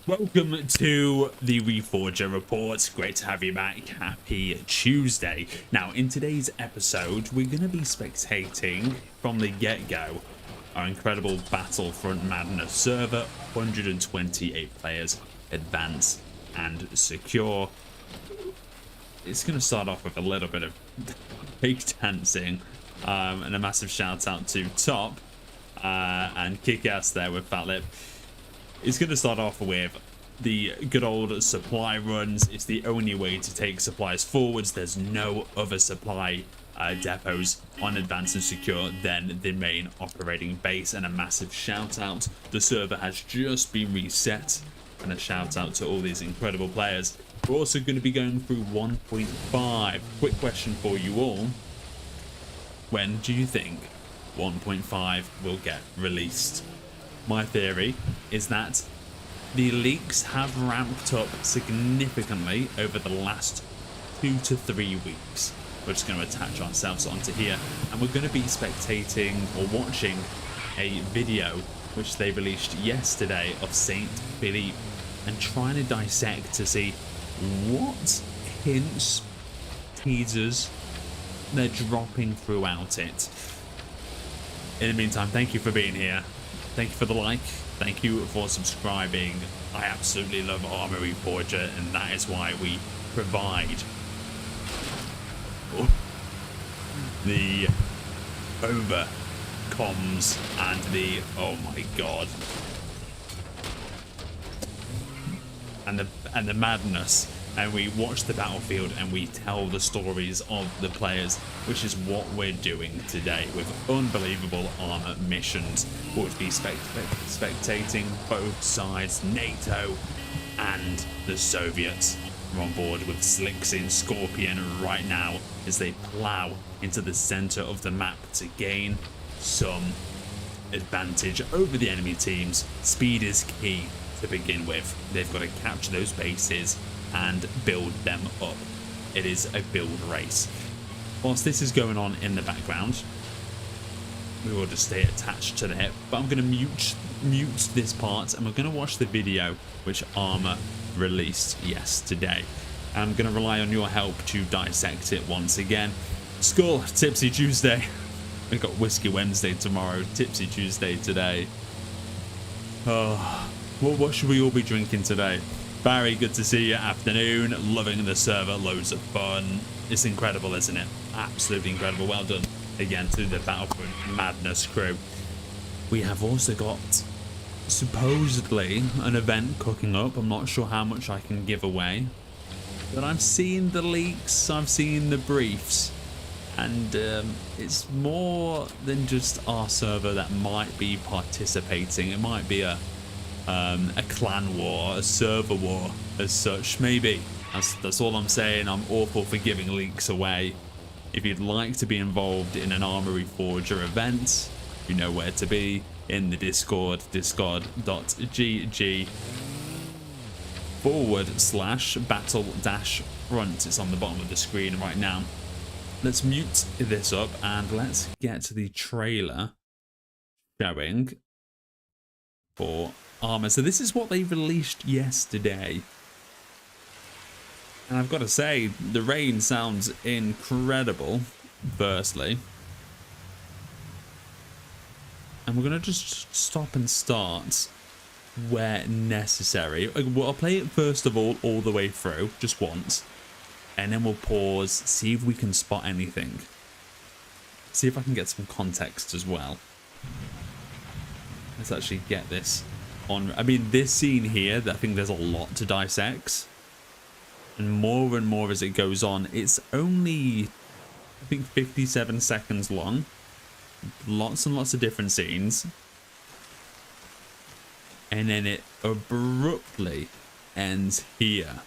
Welcome to the Reforger Report. Great to have you back. Happy Tuesday. Now, in today's episode, we're going to be spectating from the get-go our incredible Battlefront Madness server, 128 players, advanced and secure. It's going to start off with a little bit of fake dancing and a massive shout out to Top and Kick-Ass there with Fat Lip. It's going to start off with the good old supply runs. It's the only way to take supplies forwards. There's no other supply depots on Advanced and Secure than the main operating base. And a massive shout out. The server has just been reset. And a shout out to all these incredible players. We're also going to be going through 1.5. Quick question for you all. When do you think 1.5 will get released? My theory is that the leaks have ramped up significantly over the last 2 to 3 weeks. We're just going to attach ourselves onto here and we're going to be spectating or watching a video which they released yesterday of St. Philippe and trying to dissect to see what hints, teasers they're dropping throughout it. In the meantime, thank you for being here. Thank you for the like. Thank you for subscribing. I absolutely love Arma Reforger, and that is why we provide the over comms and the oh my god and the madness. And we watch the battlefield and we tell the stories of the players, which is what we're doing today with unbelievable Arma missions. We'll be spectating both sides, NATO and the Soviets. We're on board with Slicks in Scorpion right now as they plow into the center of the map to gain some advantage over the enemy teams. Speed is key to begin with. They've got to capture those bases and build them up. It is a build race. Whilst this is going on in the background, we will just stay attached to the hip, but I'm going to mute this part and we're going to watch the video which Arma released yesterday. I'm going to rely on your help to dissect it once again. Skull, Tipsy Tuesday. We've got Whiskey Wednesday tomorrow, Tipsy Tuesday today. Oh, what should we all be drinking today? Barry, good to see you. Afternoon. Loving the server. Loads of fun. It's incredible, isn't it? Absolutely incredible. Well done again to the Battlefront Madness crew. We have also got supposedly an event cooking up. I'm not sure how much I can give away, but I've seen the leaks. I've seen the briefs, and it's more than just our server that might be participating. It might be a clan war, a server war as such, maybe. That's all I'm saying. I'm awful for giving leaks away. If you'd like to be involved in an Arma Reforger event, you know where to be in the Discord, discord.gg/battle-front. It's on the bottom of the screen right now. Let's mute this up and let's get to the trailer showing for Arma. So this is what they released yesterday, and I've got to say the rain sounds incredible firstly, and we're gonna just stop and start where necessary. I'll play it first of all the way through just once, and then we'll pause, see if we can spot anything, see if I can get some context as well. Let's actually get this on. I mean, this scene here, I think there's a lot to dissect, and more as it goes on. It's only, I think, 57 seconds long. Lots and lots of different scenes, and then it abruptly ends here.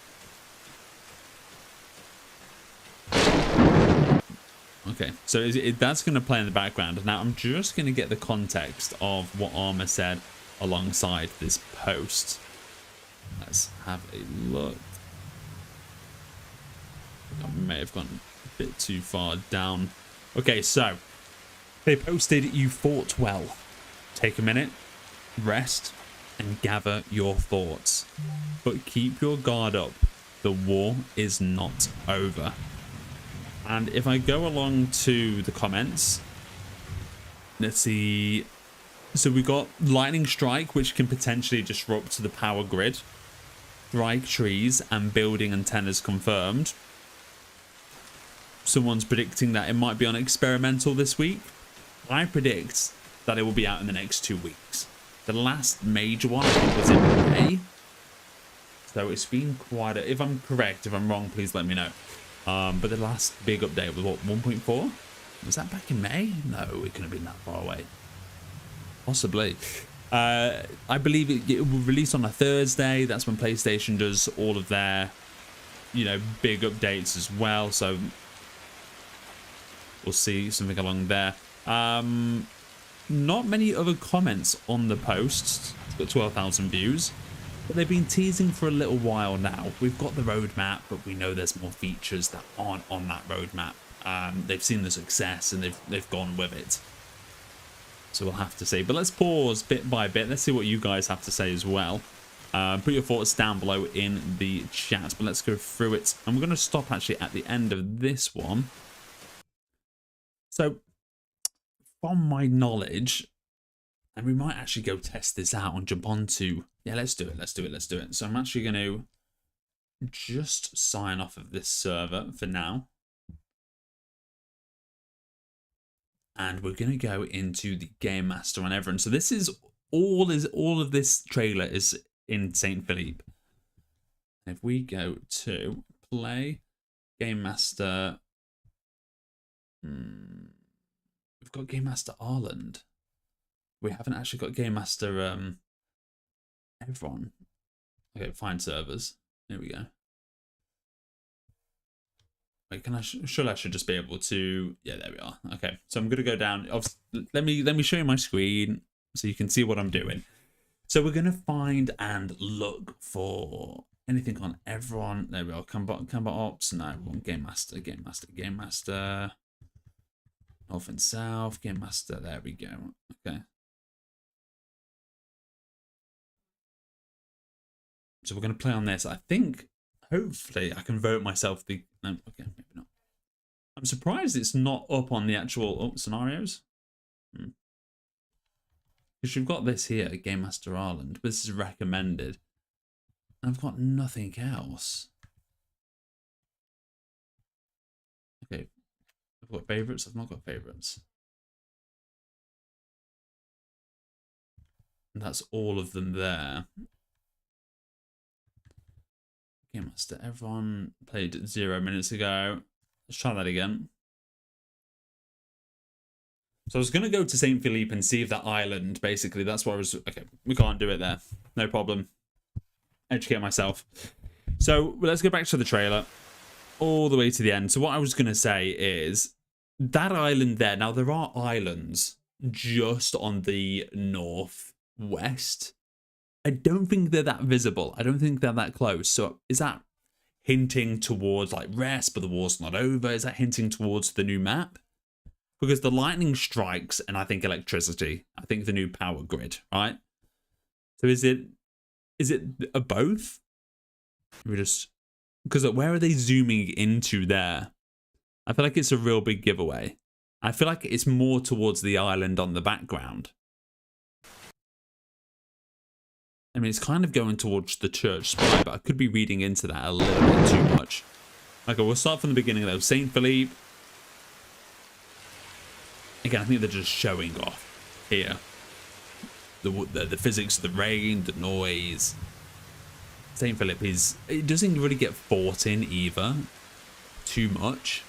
Okay, so that's going to play in the background. Now I'm just going to get the context of what Arma said alongside this post. Let's have a look. I may have gone a bit too far down. Okay, so they posted, "You fought well. Take a minute, rest, and gather your thoughts. But keep your guard up. The war is not over. And if I go along to the comments, let's see. So we got lightning strike, which can potentially disrupt the power grid. Strike trees and building antennas confirmed. Someone's predicting that it might be on experimental this week. I predict that it will be out in the next 2 weeks. The last major one, I think, was in May. So it's been quite a... If I'm correct, if I'm wrong, please let me know. But the last big update was what, 1.4? Was that back in May? No, it couldn't have been that far away. Possibly. I believe it will release on a Thursday. That's when PlayStation does all of their, you know, big updates as well. So we'll see something along there. Not many other comments on the posts. It's got 12,000 views. But they've been teasing for a little while now. We've got the roadmap, but we know there's more features that aren't on that roadmap. They've seen the success and they've gone with it. So we'll have to see. But let's pause bit by bit. Let's see what you guys have to say as well. Put your thoughts down below in the chat. But let's go through it. And we're going to stop actually at the end of this one. So from my knowledge, and we might actually go test this out and jump onto... Yeah, let's do it. So I'm actually going to just sign off of this server for now. And we're going to go into the Game Master on everyone. So this is all of this trailer is in St. Philippe. If we go to play Game Master, we've got Game Master Ireland. We haven't actually got Game Master everyone. Okay, find servers. There we go. Wait, can I? Surely I should just be able to. Yeah, there we are. Okay, so I'm gonna go down. Let me show you my screen so you can see what I'm doing. So we're gonna find and look for anything on everyone. There we are. Combat ops. No, we want Game Master. North and South. Game Master. There we go. Okay. So we're gonna play on this. I think. Hopefully I can vote myself the... No, okay, maybe not. I'm surprised it's not up on the actual scenarios. Because you've got this here, Game Master Ireland. This is recommended. I've got nothing else. Okay. I've got favourites. I've not got favourites. And that's all of them there. Game Master, everyone played 0 minutes ago. Let's try that again. So I was going to go to St. Philippe and see if that island, basically, that's what I was... Okay, we can't do it there. No problem. Educate myself. So let's go back to the trailer. All the way to the end. So what I was going to say is, that island there... Now, there are islands just on the northwest. I don't think they're that visible. I don't think they're that close. So is that hinting towards like rest, but the war's not over? Is that hinting towards the new map? Because the lightning strikes and I think electricity. I think the new power grid, right? So is it a both? We just... Because where are they zooming into there? I feel like it's a real big giveaway. I feel like it's more towards the island on the background. I mean, it's kind of going towards the church spire, but I could be reading into that a little bit too much. Okay, we'll start from the beginning though. St. Philippe. Again, I think they're just showing off here. The physics, the rain, the noise. St. Philippe is... It doesn't really get fought in either. Too much.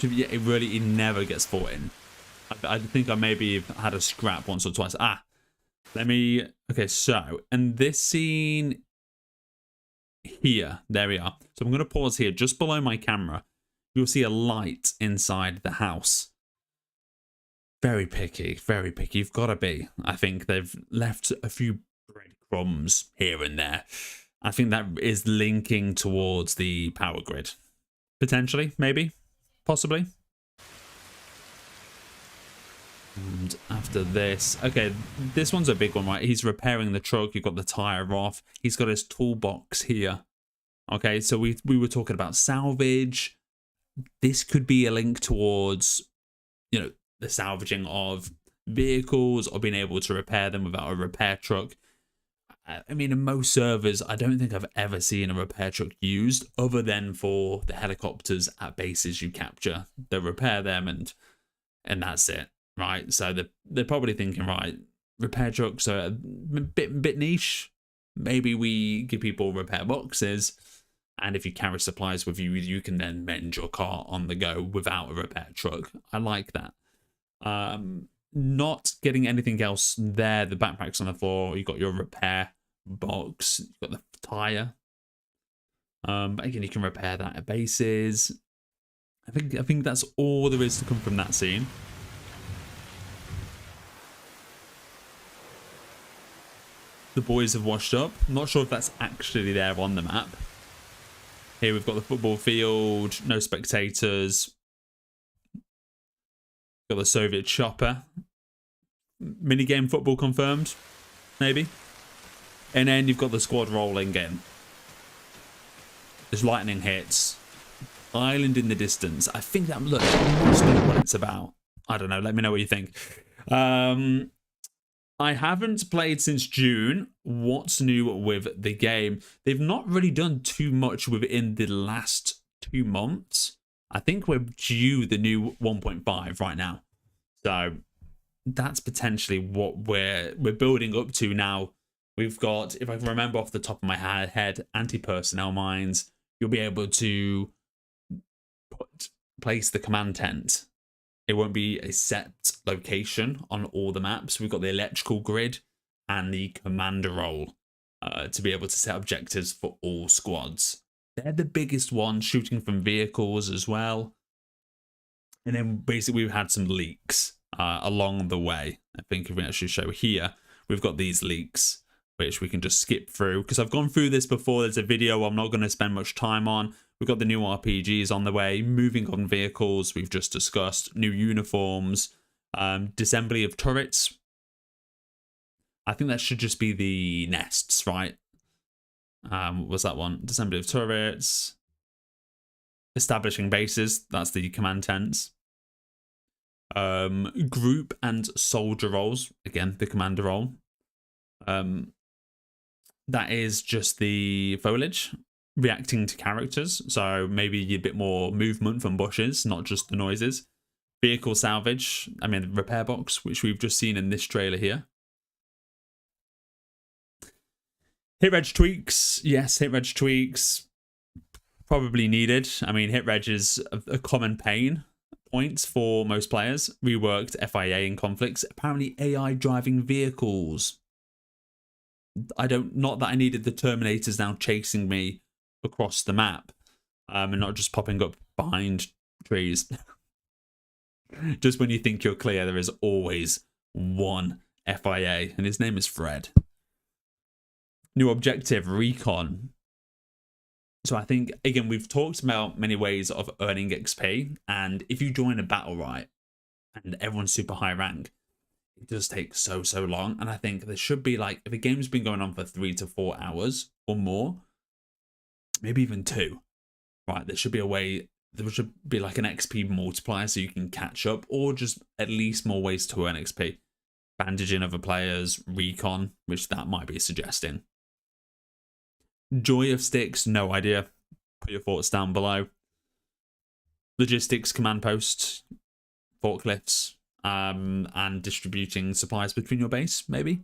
It never gets fought in. I think I maybe had a scrap once or twice. Okay, so, and this scene here, there we are. So I'm going to pause here, just below my camera. You'll see a light inside the house. Very picky, very picky. You've got to be. I think they've left a few breadcrumbs here and there. I think that is linking towards the power grid. Potentially, maybe, possibly. And after this, okay, this one's a big one, right? He's repairing the truck. You've got the tire off. He's got his toolbox here. Okay, so we were talking about salvage. This could be a link towards, you know, the salvaging of vehicles or being able to repair them without a repair truck. I mean, in most servers, I don't think I've ever seen a repair truck used other than for the helicopters at bases you capture. They repair them and that's it, right? So they're probably thinking, right, repair trucks are a bit niche. Maybe we give people repair boxes, and if you carry supplies with you, you can then mend your car on the go without a repair truck. I like that. Not getting anything else there. The backpack's on the floor. You've got your repair box. You've got the tire. But again, you can repair that at bases. I think that's all there is to come from that scene. The boys have washed up. I'm not sure if that's actually there on the map. Here we've got the football field. No spectators. Got the Soviet chopper. Minigame football confirmed, maybe. And then you've got the squad rolling in. There's lightning hits. Island in the distance. I think that looks must be what it's about. I don't know. Let me know what you think. I haven't played since June. What's new with the game? They've not really done too much within the last 2 months. I think we're due the new 1.5 right now. So that's potentially what we're building up to now. We've got, if I can remember off the top of my head, anti-personnel mines. You'll be able to place the command tent. It won't be a set location on all the maps. We've got the electrical grid and the commander role to be able to set objectives for all squads. They're the biggest ones, shooting from vehicles as well. And then basically we've had some leaks along the way. I think if we actually show here, we've got these leaks, which we can just skip through. Because I've gone through this before. There's a video I'm not going to spend much time on. We've got the new RPGs on the way, moving on vehicles, we've just discussed, new uniforms, disassembly of turrets. I think that should just be the nests, right? What was that one? Disassembly of turrets. Establishing bases, that's the command tents. Group and soldier roles, again, the commander role. That is just the foliage. Reacting to characters, so maybe a bit more movement from bushes, not just the noises. Vehicle salvage, I mean the repair box, which we've just seen in this trailer here. Hit reg tweaks, yes, hit reg tweaks, probably needed. I mean, hit reg is a common pain point for most players. Reworked FIA in conflicts. Apparently AI driving vehicles. Not that I needed the Terminators now chasing me across the map and not just popping up behind trees. Just when you think you're clear, there is always one FIA, and his name is Fred. New objective, recon. So I think, again, we've talked about many ways of earning XP, and if you join a battle right and everyone's super high rank, it does take so long. And I think there should be, like, if a game's been going on for 3 to 4 hours or more, maybe even 2, right? There should be a way, there should be like an XP multiplier so you can catch up, or just at least more ways to earn XP. Bandaging other players, recon, which that might be suggesting. Joy of sticks, no idea. Put your thoughts down below. Logistics command posts, forklifts, and distributing supplies between your base, maybe.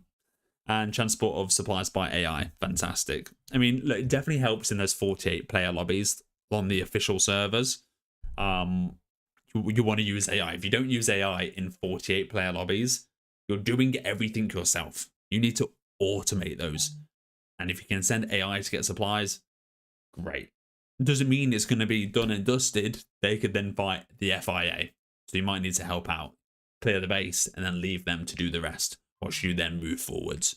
And transport of supplies by AI. Fantastic. I mean, look, it definitely helps in those 48 player lobbies on the official servers. You want to use AI. If you don't use AI in 48 player lobbies, you're doing everything yourself. You need to automate those. And if you can send AI to get supplies, great. Doesn't mean it's going to be done and dusted. They could then fight the FIA. So you might need to help out, clear the base, and then leave them to do the rest. Watch you then move forwards.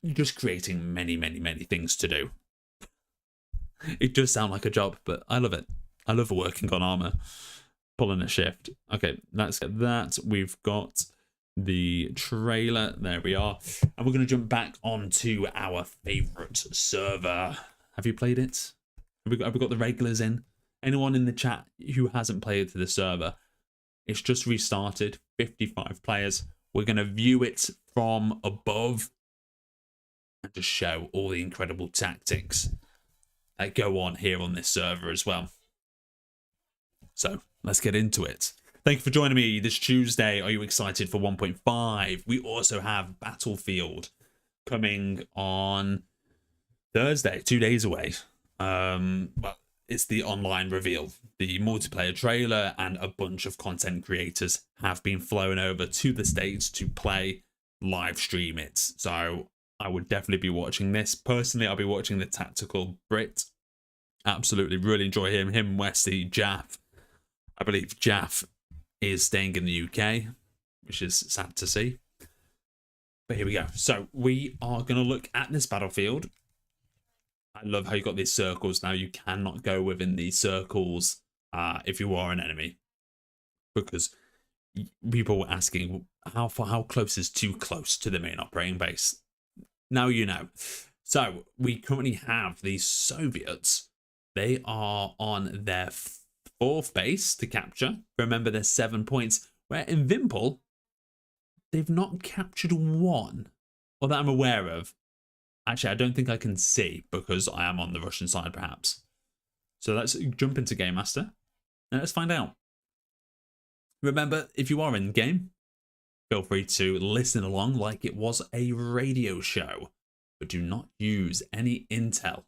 You're just creating many things to do. It does sound like a job, but I love it. I love working on Arma. pulling a shift. Okay, let's get that. We've got the trailer. There we are. And we're going to jump back onto our favorite server. Have you played it? Have we got the regulars in? Anyone in the chat who hasn't played to the server? It's just restarted. 55 players. We're going to view it from above and just show all the incredible tactics that go on here on this server as well. So let's get into it. Thank you for joining me this Tuesday. Are you excited for 1.5? We also have Battlefield coming on Thursday, 2 days away. Well, it's the online reveal. The multiplayer trailer and a bunch of content creators have been flown over to the States to play, live stream it. So I would definitely be watching this. Personally, I'll be watching the Tactical Brit. Absolutely, really enjoy him. Him, Wesley, Jaff. I believe Jaff is staying in the UK, which is sad to see. But here we go. So we are going to look at this Battlefield. I love how you got these circles now. You cannot go within these circles if you are an enemy, because people were asking how close is too close to the main operating base. Now you know. So we currently have these Soviets. They are on their 4th base to capture. Remember, there's 7 points. Where in Vimpel, they've not captured one, or that I'm aware of. Actually, I don't think I can see because I am on the Russian side, perhaps. So let's jump into Game Master and let's find out. Remember, if you are in the game, feel free to listen along like it was a radio show, but do not use any intel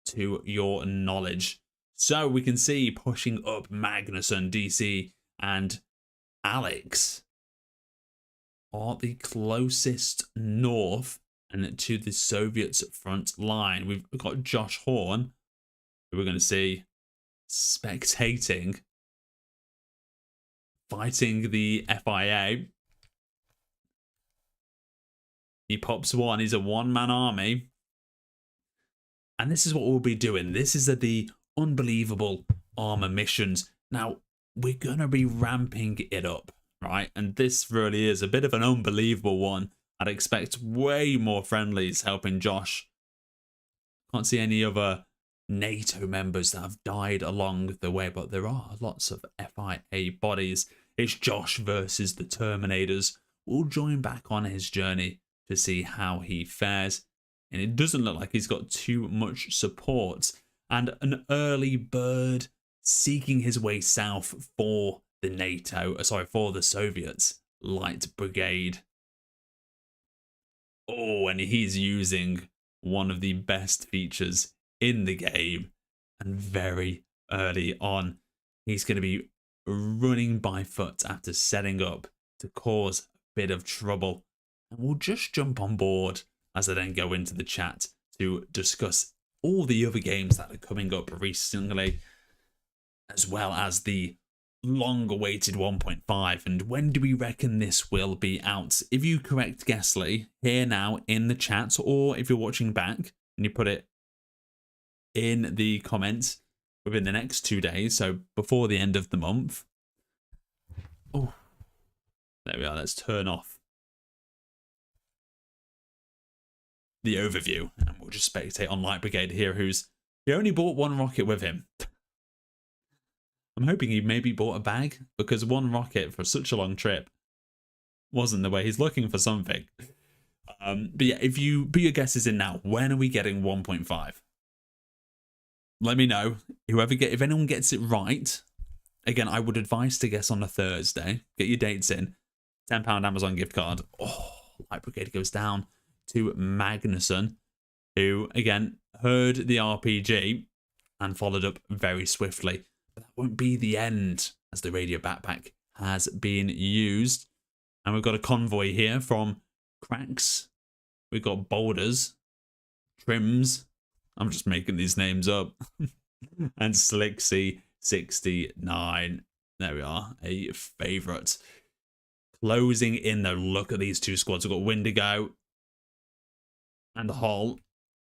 to your knowledge. So we can see pushing up Magnuson, DC, and Alex are the closest north and to the Soviets front line. We've got Josh Horn, who we're going to see spectating, fighting the FIA. He pops one. He's a one-man army. And this is what we'll be doing. This is the unbelievable Arma missions. Now, we're going to be ramping it up, right? And this really is a bit of an unbelievable one. I'd expect way more friendlies helping Josh. Can't see any other NATO members that have died along the way, but there are lots of FIA bodies. It's Josh versus the Terminators. We'll join back on his journey to see how he fares. And it doesn't look like he's got too much support. And an early bird seeking his way south for the for the Soviets Light Brigade. Oh, and he's using one of the best features in the game. And very early on, he's going to be running by foot after setting up to cause a bit of trouble. And we'll just jump on board as I then go into the chat to discuss all the other games that are coming up recently, as well as the long-awaited 1.5, and when do we reckon this will be out? If you correct Guessly here now in the chat, or if you're watching back and you put it in the comments within the next 2 days, so before the end of the month. Oh, there we are. Let's turn off the overview and we'll just spectate on Light Brigade here, he only bought one rocket with him. I'm hoping he maybe bought a bag, because one rocket for such a long trip wasn't the way. He's looking for something. But yeah, if you put your guesses in now, when are we getting 1.5? Let me know. If anyone gets it right, again, I would advise to guess on a Thursday. Get your dates in. £10 Amazon gift card. Oh, Light Brigade goes down to Magnuson, who, again, heard the RPG and followed up very swiftly. But that won't be the end, as the radio backpack has been used. And we've got a convoy here from Cracks. We've got Boulders, Trims. I'm just making these names up. And Slicksy 69. There we are, a favourite. Closing in though, look at these two squads. We've got Windigo and Hull.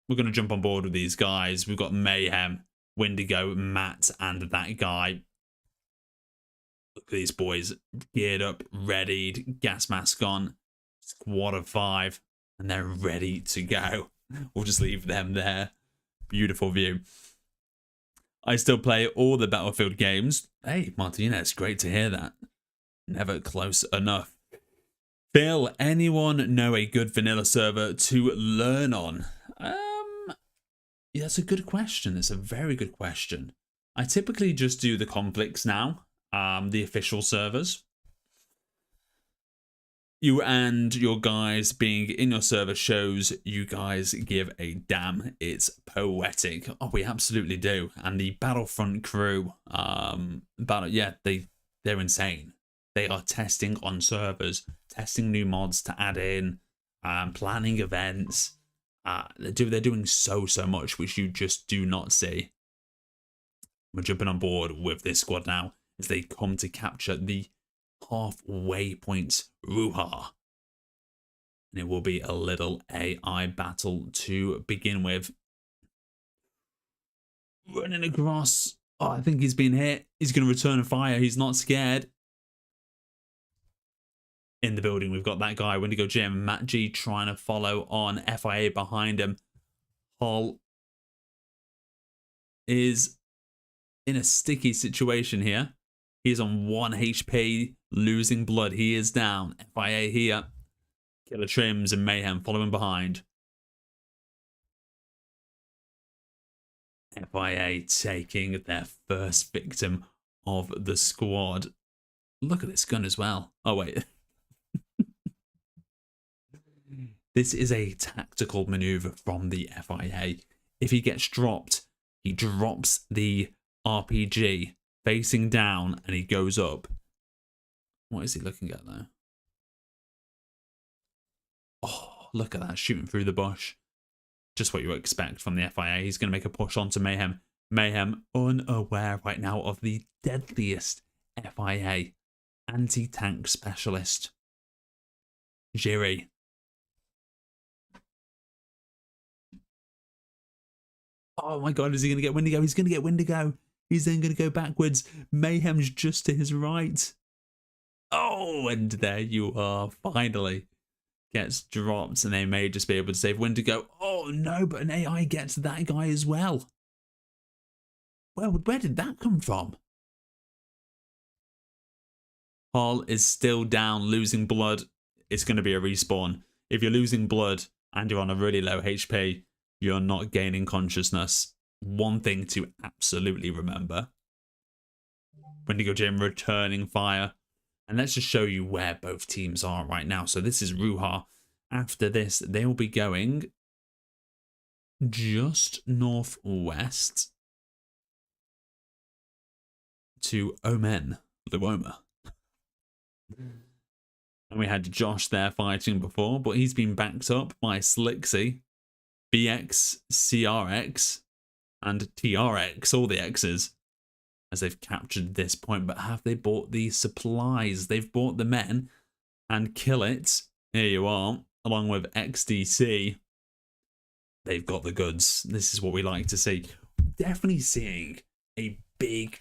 We're going to jump on board with these guys. We've got Mayhem, Windigo, Matt, and that guy. Look at these boys geared up, readied, gas mask on, squad of 5, and they're ready to go. We'll just leave them there. Beautiful view. I still play all the Battlefield games. Hey, Martinez, great to hear that. Never close enough. Phil, anyone know a good vanilla server to learn on? Yeah, that's a good question. It's a very good question. I typically just do the conflicts now, the official servers. You and your guys being in your server shows you guys give a damn. It's poetic. Oh, we absolutely do. And the Battlefront crew, yeah, they're insane. They are testing on servers, testing new mods to add in, planning events. They're doing so much, which you just do not see. We're jumping on board with this squad now as they come to capture the halfway point Ruha. And it will be a little AI battle to begin with. Running across. Oh, I think he's been hit. He's going to return fire. He's not scared. In the building, we've got that guy, Wendigo Jim, Matt G trying to follow on, FIA behind him. Hull is in a sticky situation here. He's on 1 HP, losing blood. He is down. FIA here. Killer Trims and Mayhem following behind. FIA taking their first victim of the squad. Look at this gun as well. Oh, wait. This is a tactical maneuver from the FIA. If he gets dropped, he drops the RPG facing down and he goes up. What is he looking at though? Oh, look at that, shooting through the bush. Just what you expect from the FIA. He's going to make a push onto Mayhem. Mayhem unaware right now of the deadliest FIA anti-tank specialist, Jiri. Oh my god, is he going to get Wendigo? He's going to get Wendigo. He's then going to go backwards. Mayhem's just to his right. Oh, and there you are. Finally gets dropped, and they may just be able to save Wendigo. Oh no, but an AI gets that guy as well. Well, where did that come from? Hall is still down, losing blood. It's going to be a respawn. If you're losing blood and you're on a really low HP, you're not gaining consciousness. One thing to absolutely remember. Wendigo Jim returning fire. And let's just show you where both teams are right now. So this is Ruha. After this, they will be going just northwest to Omen, Luoma. And we had Josh there fighting before, but he's been backed up by Slixy, BX, CRX, and TRX, all the X's, as they've captured this point. But have they bought the supplies? They've bought the men, and Kill It, here you are, along with XDC. They've got the goods. This is what we like to see. Definitely seeing a big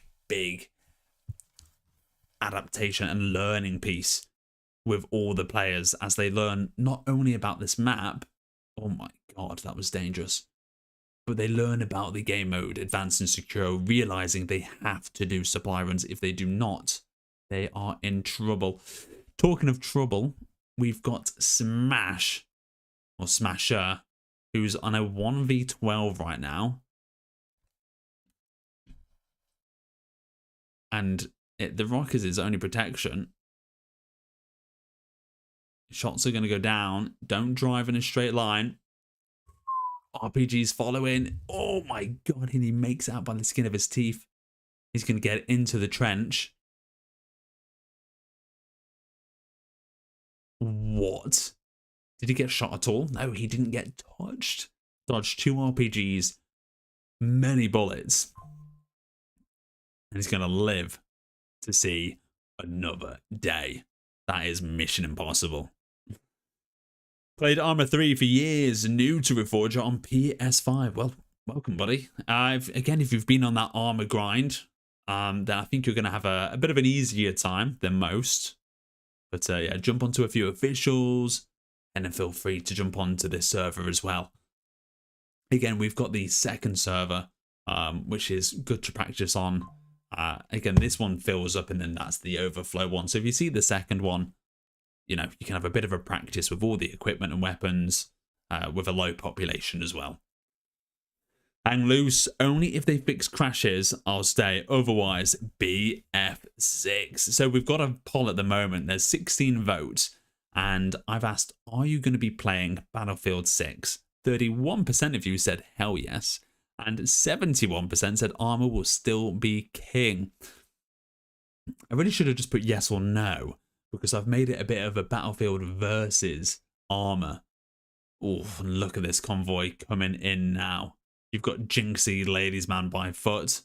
adaptation and learning piece with all the players as they learn not only about this map, oh my god, that was dangerous, but they learn about the game mode, advanced and secure, realizing they have to do supply runs. If they do not, they are in trouble. Talking of trouble, we've got Smash, or Smasher, who's on a 1v12 right now. And the rock is his only protection. Shots are going to go down. Don't drive in a straight line. RPG's following. Oh my god, and he makes it out by the skin of his teeth. He's going to get into the trench. What? Did he get shot at all? No, he didn't get touched. Dodged 2 RPGs, many bullets. And he's going to live to see another day. That is mission impossible. Played Arma 3 for years, new to Reforger on PS5. Well, welcome, buddy. Again, if you've been on that Arma grind, then I think you're going to have a bit of an easier time than most. But yeah, jump onto a few officials, and then feel free to jump onto this server as well. Again, we've got the second server, which is good to practice on. Again, this one fills up, and then that's the overflow one. So if you see the second one, you know, you can have a bit of a practice with all the equipment and weapons with a low population as well. Hang loose. Only if they fix crashes, I'll stay. Otherwise, BF6. So we've got a poll at the moment. There's 16 votes. And I've asked, are you going to be playing Battlefield 6? 31% of you said hell yes. And 71% said Arma will still be king. I really should have just put yes or no, because I've made it a bit of a Battlefield versus Arma. Oh, look at this convoy coming in now. You've got Jinxie, ladies man by foot.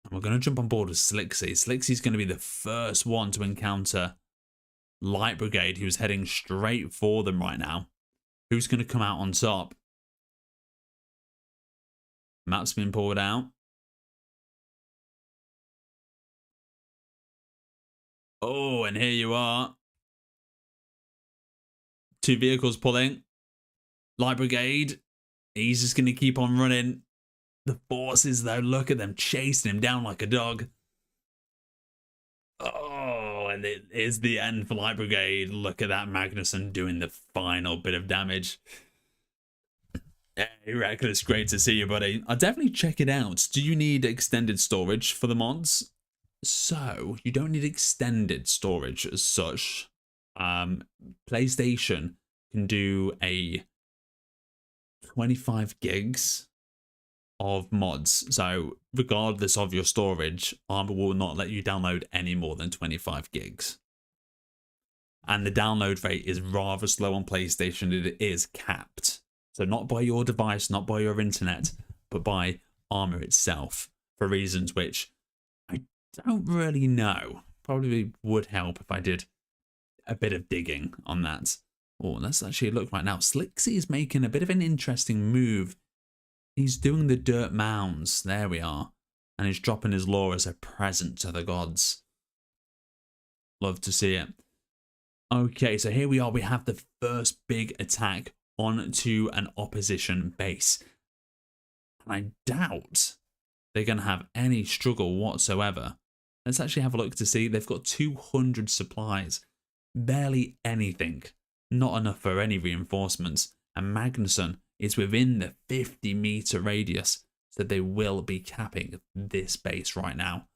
And we're going to jump on board with Slicksy. Slicksy's going to be the first one to encounter Light Brigade, who's heading straight for them right now. Who's going to come out on top? Map's been pulled out. Oh, and here you are. 2 vehicles pulling. Light Brigade. He's just going to keep on running. The forces, though, look at them chasing him down like a dog. Oh, and it is the end for Light Brigade. Look at that Magnuson doing the final bit of damage. Hey, Reckless, great to see you, buddy. I'll definitely check it out. Do you need extended storage for the mods? So, you don't need extended storage as such. PlayStation can do a 25 gigs of mods. So, regardless of your storage, Arma will not let you download any more than 25 gigs. And the download rate is rather slow on PlayStation. It is capped. So not by your device, not by your internet, but by Arma itself, for reasons which I don't really know. Probably would help if I did a bit of digging on that. Oh, let's actually look right now. Slicksy is making a bit of an interesting move. He's doing the dirt mounds. There we are. And he's dropping his lore as a present to the gods. Love to see it. Okay, so here we are. We have the first big attack onto an opposition base. And I doubt they're going to have any struggle whatsoever. Let's actually have a look to see. They've got 200 supplies. Barely anything. Not enough for any reinforcements. And Magnuson is within the 50-meter radius. So they will be capping this base right now.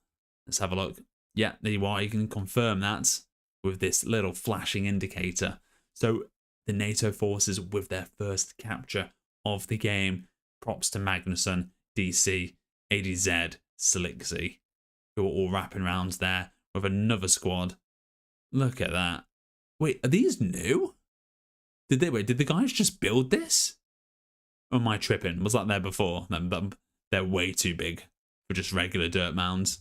Let's have a look. Yeah, there you are. You can confirm that with this little flashing indicator. So the NATO forces with their first capture of the game. Props to Magnuson, DC, ADZ, Slicksy, who are all wrapping around there with another squad. Look at that. Wait, are these new? Did the guys just build this? Or am I tripping? Was that there before? They're way too big for just regular dirt mounds.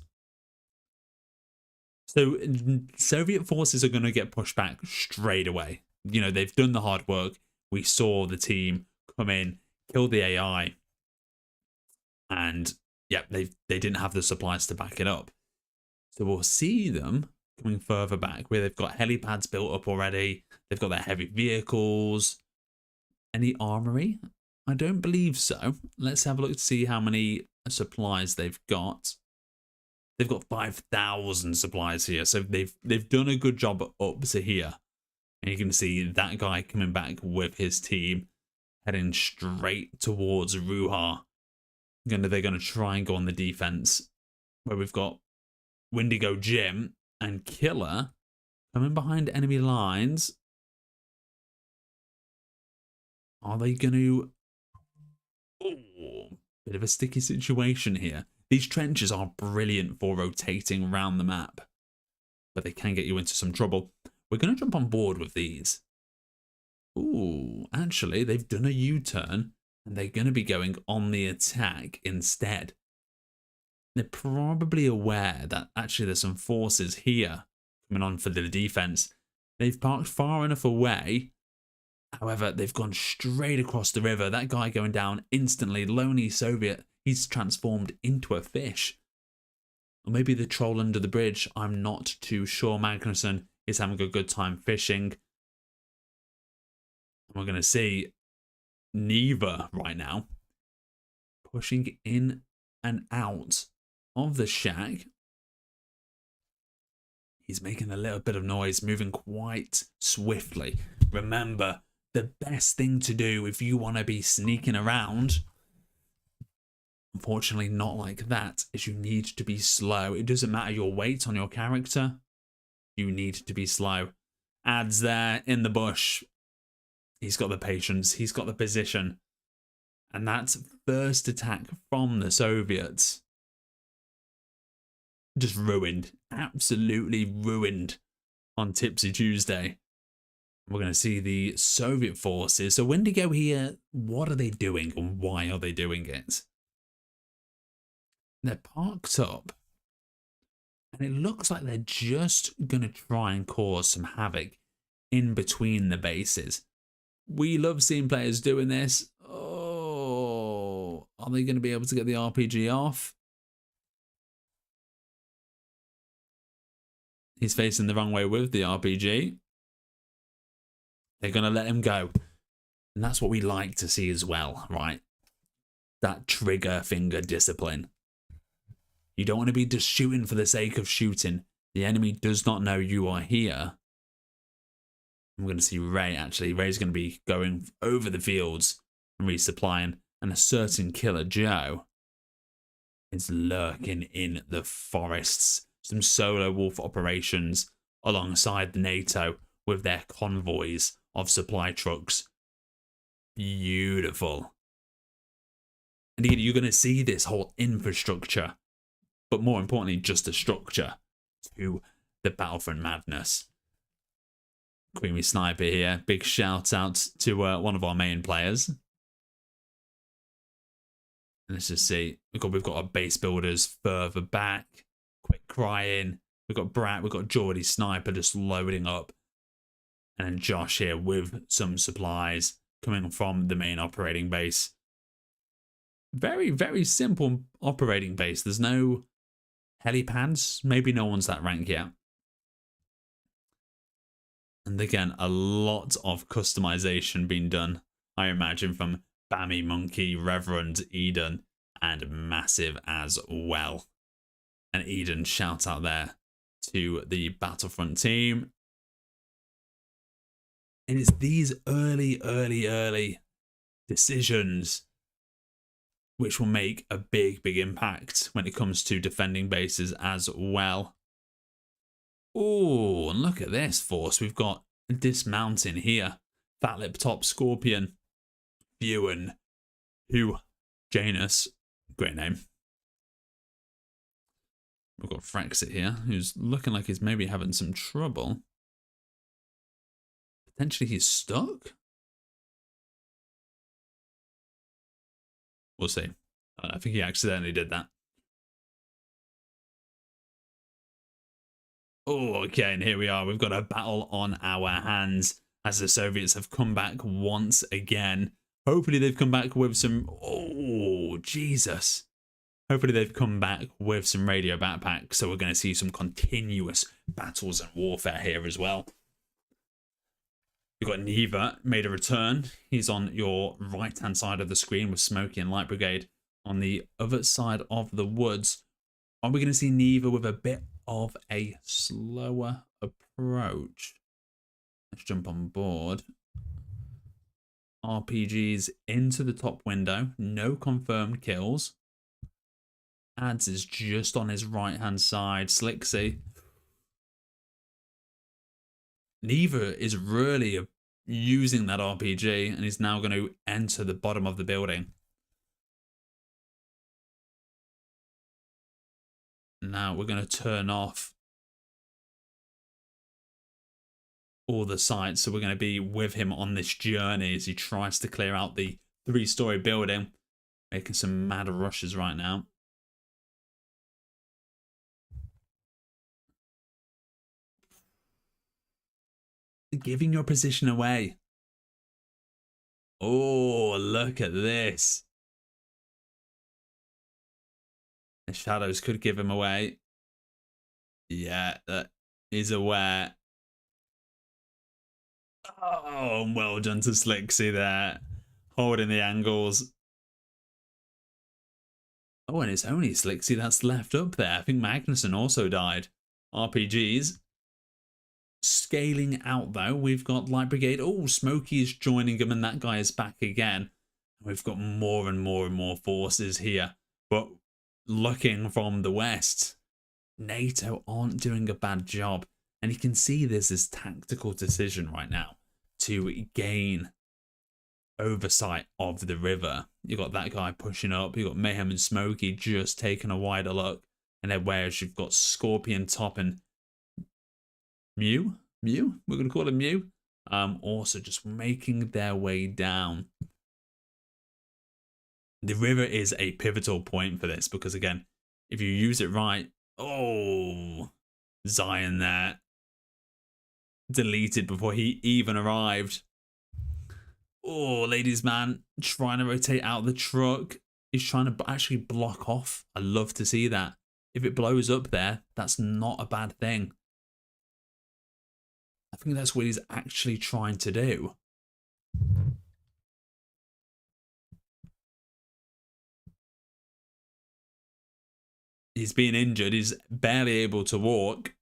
So Soviet forces are going to get pushed back straight away. You know, they've done the hard work. We saw the team come in, kill the AI. And, yeah, they didn't have the supplies to back it up. So we'll see them coming further back, where they've got helipads built up already. They've got their heavy vehicles. Any armory? I don't believe so. Let's have a look to see how many supplies they've got. They've got 5,000 supplies here. So they've done a good job up to here. And you can see that guy coming back with his team, heading straight towards Ruha. They're going to try and go on the defense, where we've got Wendigo Jim and Killer coming behind enemy lines. Are they going to... Oh, bit of a sticky situation here. These trenches are brilliant for rotating around the map, but they can get you into some trouble. We're going to jump on board with these. Ooh, actually, they've done a U-turn, and they're going to be going on the attack instead. They're probably aware that actually there's some forces here coming on for the defense. They've parked far enough away However, they've gone straight across the river. That guy going down instantly. Lonely Soviet, he's transformed into a fish. Or maybe the troll under the bridge. I'm not too sure. Magnussen is having a good time fishing. And we're going to see Neva right now pushing in and out of the shack. He's making a little bit of noise, moving quite swiftly. Remember, the best thing to do if you want to be sneaking around, unfortunately not like that, is you need to be slow. It doesn't matter your weight on your character. You need to be slow. Ad's there in the bush. He's got the patience. He's got the position. And that's first attack from the Soviets. Just ruined. Absolutely ruined on Tipsy Tuesday. We're going to see the Soviet forces. So Wendigo here, what are they doing and why are they doing it? They're parked up. And it looks like they're just going to try and cause some havoc in between the bases. We love seeing players doing this. Oh, are they going to be able to get the RPG off? He's facing the wrong way with the RPG. They're going to let him go. And that's what we like to see as well, right? That trigger finger discipline. You don't want to be just shooting for the sake of shooting. The enemy does not know you are here. I'm going to see Ray, actually. Ray's going to be going over the fields and resupplying. And a certain Killer Joe is lurking in the forests. Some solo wolf operations alongside the NATO with their convoys of supply trucks. Beautiful. And again, you're going to see this whole infrastructure, but more importantly, just a structure to the Battlefront madness. Creamy Sniper here. Big shout out to one of our main players. Let's just see. We've got our base builders further back. Quick crying. We've got Brat. We've got Geordie Sniper just loading up. And then Josh here with some supplies coming from the main operating base. Very, very simple operating base. There's no helipads. Maybe no one's that rank yet. And again, a lot of customization being done, I imagine, from Bammy Monkey, Reverend, Eden, and Massive as well. And Eden, shout out there to the Battlefront team. And it's these early decisions which will make a big impact when it comes to defending bases as well. Oh, and look at this force. We've got dismounting here. Fat Lip Top Scorpion. Ewan. Who? Janus. Great name. We've got Frexit here, who's looking like he's maybe having some trouble. Potentially he's stuck? We'll see. I think he accidentally did that. Oh, okay, and here we are. We've got a battle on our hands as the Soviets have come back once again. Hopefully they've come back with some... Oh, Jesus. Hopefully they've come back with some radio backpacks, so we're going to see some continuous battles and warfare here as well. You've got Neva, made a return. He's on your right-hand side of the screen with Smokey and Light Brigade. On the other side of the woods, are we going to see Neva with a bit of a slower approach? Let's jump on board. RPGs into the top window. No confirmed kills. Ads is just on his right-hand side. Slixy. Neva is really using that RPG, and he's now going to enter the bottom of the building. Now we're going to turn off all the sites, so we're going to be with him on this journey as he tries to clear out the 3-story building, making some mad rushes right now. Giving your position away. Oh, look at this. The shadows could give him away. Yeah, that is aware. Oh, well done to Slixy there. Holding the angles. Oh, and it's only Slixy that's left up there. I think Magnuson also died. RPGs. Scaling out, though, we've got Light Brigade. Oh, Smokey is joining them, and that guy is back again. We've got more and more and more forces here. But looking from the west, NATO aren't doing a bad job. And you can see there's this tactical decision right now to gain oversight of the river. You got that guy pushing up. You got Mayhem and Smokey just taking a wider look. And then whereas you've got Scorpion Top and Mew, we're going to call him Mew, also just making their way down. The river is a pivotal point for this because, again, if you use it right, oh, Zion there, deleted before he even arrived. Oh, ladies man, trying to rotate out the truck. He's trying to actually block off. I love to see that. If it blows up there, that's not a bad thing. I think that's what he's actually trying to do. He's being injured. He's barely able to walk.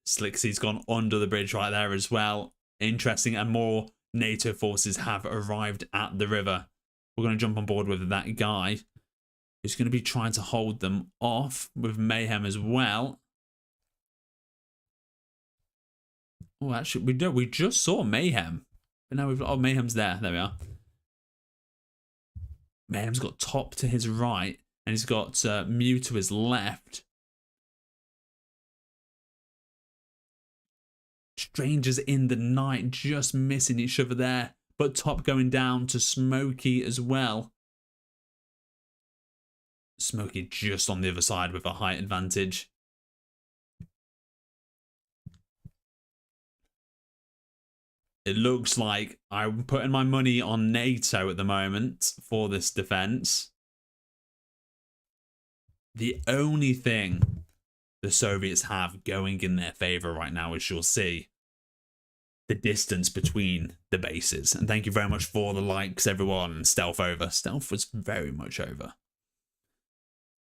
Slixy's gone under the bridge right there as well. Interesting, and more NATO forces have arrived at the river. We're going to jump on board with that guy who's going to be trying to hold them off with Mayhem as well. Oh, actually, we just saw Mayhem. But now we've got, oh, Mayhem's there. There we are. Mayhem's got Top to his right, and he's got Mew to his left. Strangers in the night, just missing each other there. But Top going down to Smokey as well. Smokey just on the other side with a height advantage. It looks like I'm putting my money on NATO at the moment for this defense. The only thing the Soviets have going in their favor right now, as you'll see, the distance between the bases. And thank you very much for the likes, everyone. Stealth over. Stealth was very much over.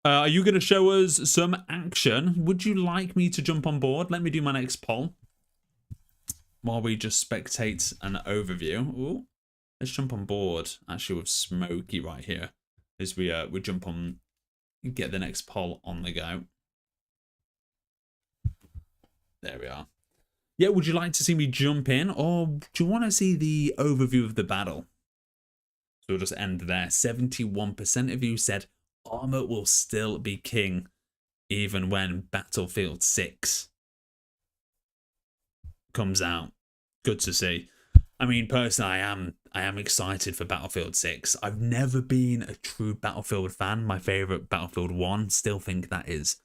Are you going to show us some action? Would you like me to jump on board? Let me do my next poll while we just spectate an overview. Ooh, let's jump on board actually with Smokey right here as we jump on, get the next poll on the go. There we are. Yeah, would you like to see me jump in, or do you want to see the overview of the battle? So we'll just end there. 71% of you said Arma will still be king even when Battlefield 6 comes out. Good to see. I mean, personally, I am excited for Battlefield 6. I've never been a true Battlefield fan. My favorite, Battlefield 1, still think that is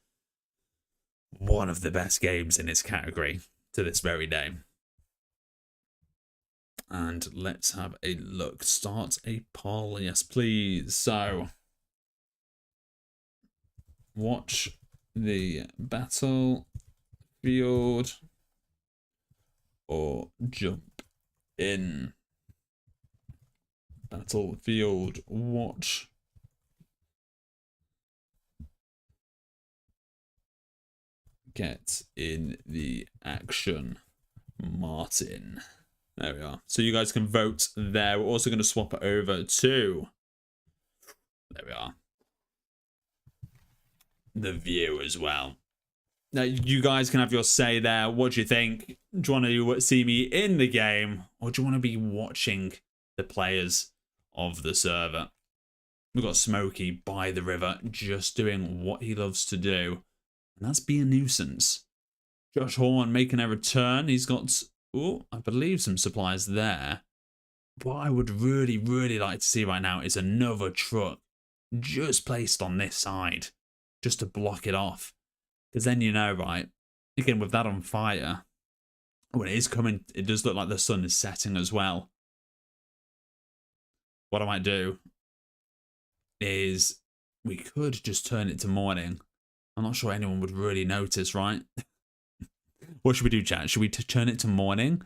one of the best games in its category to this very day. And let's have a look. Start a poll, yes please. So, watch the Battlefield or jump in. Battlefield watch. Get in the action, Martin. There we are. So you guys can vote there. We're also going to swap it over to, there we are, the view as well. Now you guys can have your say there. What do you think? Do you want to see me in the game, or do you want to be watching the players of the server? We've got Smokey by the river, just doing what he loves to do, and that's be a nuisance. Josh Horn making a return. He's got, oh, I believe some supplies there. What I would really, really like to see right now is another truck just placed on this side, just to block it off. Because then you know, right, again, with that on fire, When it is coming, it does look like the sun is setting as well. What I might do is we could just turn it to morning. I'm not sure anyone would really notice, right? What should we do, chat? Should we turn it to morning?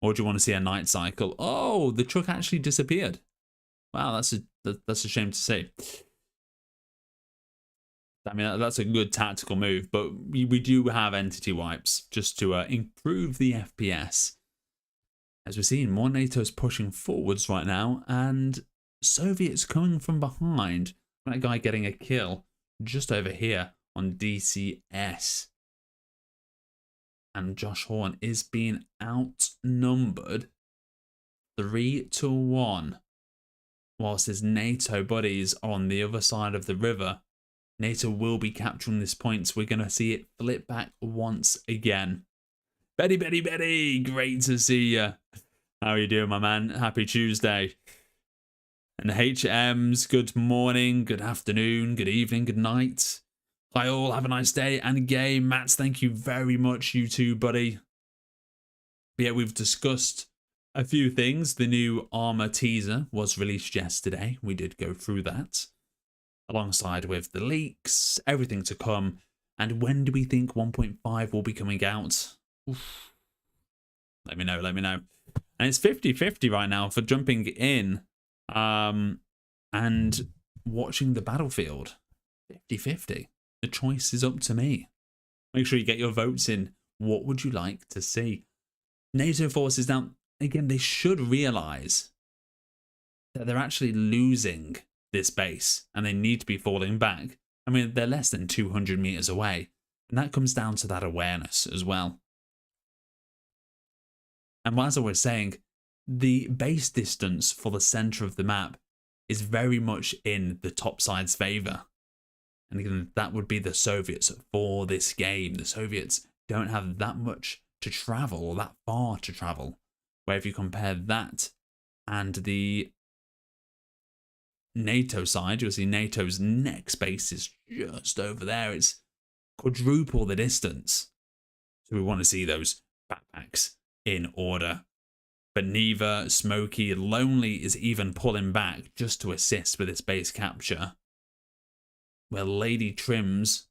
Or do you want to see a night cycle? Oh, the truck actually disappeared. Wow, that's a shame to see. I mean, that's a good tactical move, but we do have entity wipes just to improve the FPS. As we're seeing, more NATO's pushing forwards right now, and Soviets coming from behind. That guy getting a kill just over here on DCS. And Josh Horn is being outnumbered 3-1. Whilst his NATO buddies are on the other side of the river. NATO will be capturing this point, so we're going to see it flip back once again. Betty, great to see you. How are you doing, my man? Happy Tuesday. And the HMs, good morning, good afternoon, good evening, good night. Hi all, have a nice day. And Gay, Mats, thank you very much, you too, buddy. But yeah, we've discussed a few things. The new Arma teaser was released yesterday. We did go through that. Alongside with the leaks, everything to come. And when do we think 1.5 will be coming out? Oof. Let me know. And it's 50-50 right now for jumping in and watching the battlefield. 50-50. The choice is up to me. Make sure you get your votes in. What would you like to see? NATO forces now, again, they should realize that they're actually losing this base and they need to be falling back. I mean, they're less than 200 meters away, and that comes down to that awareness as well. And as I was saying, the base distance for the center of the map is very much in the top side's favor. And again, that would be the Soviets for this game. The Soviets don't have that much to travel, or that far to travel. Where if you compare that and the NATO side, you'll see NATO's next base is just over there. It's quadruple the distance. So we want to see those backpacks in order. But neither Smokey, Lonely is even pulling back just to assist with this base capture. Where Lady Trims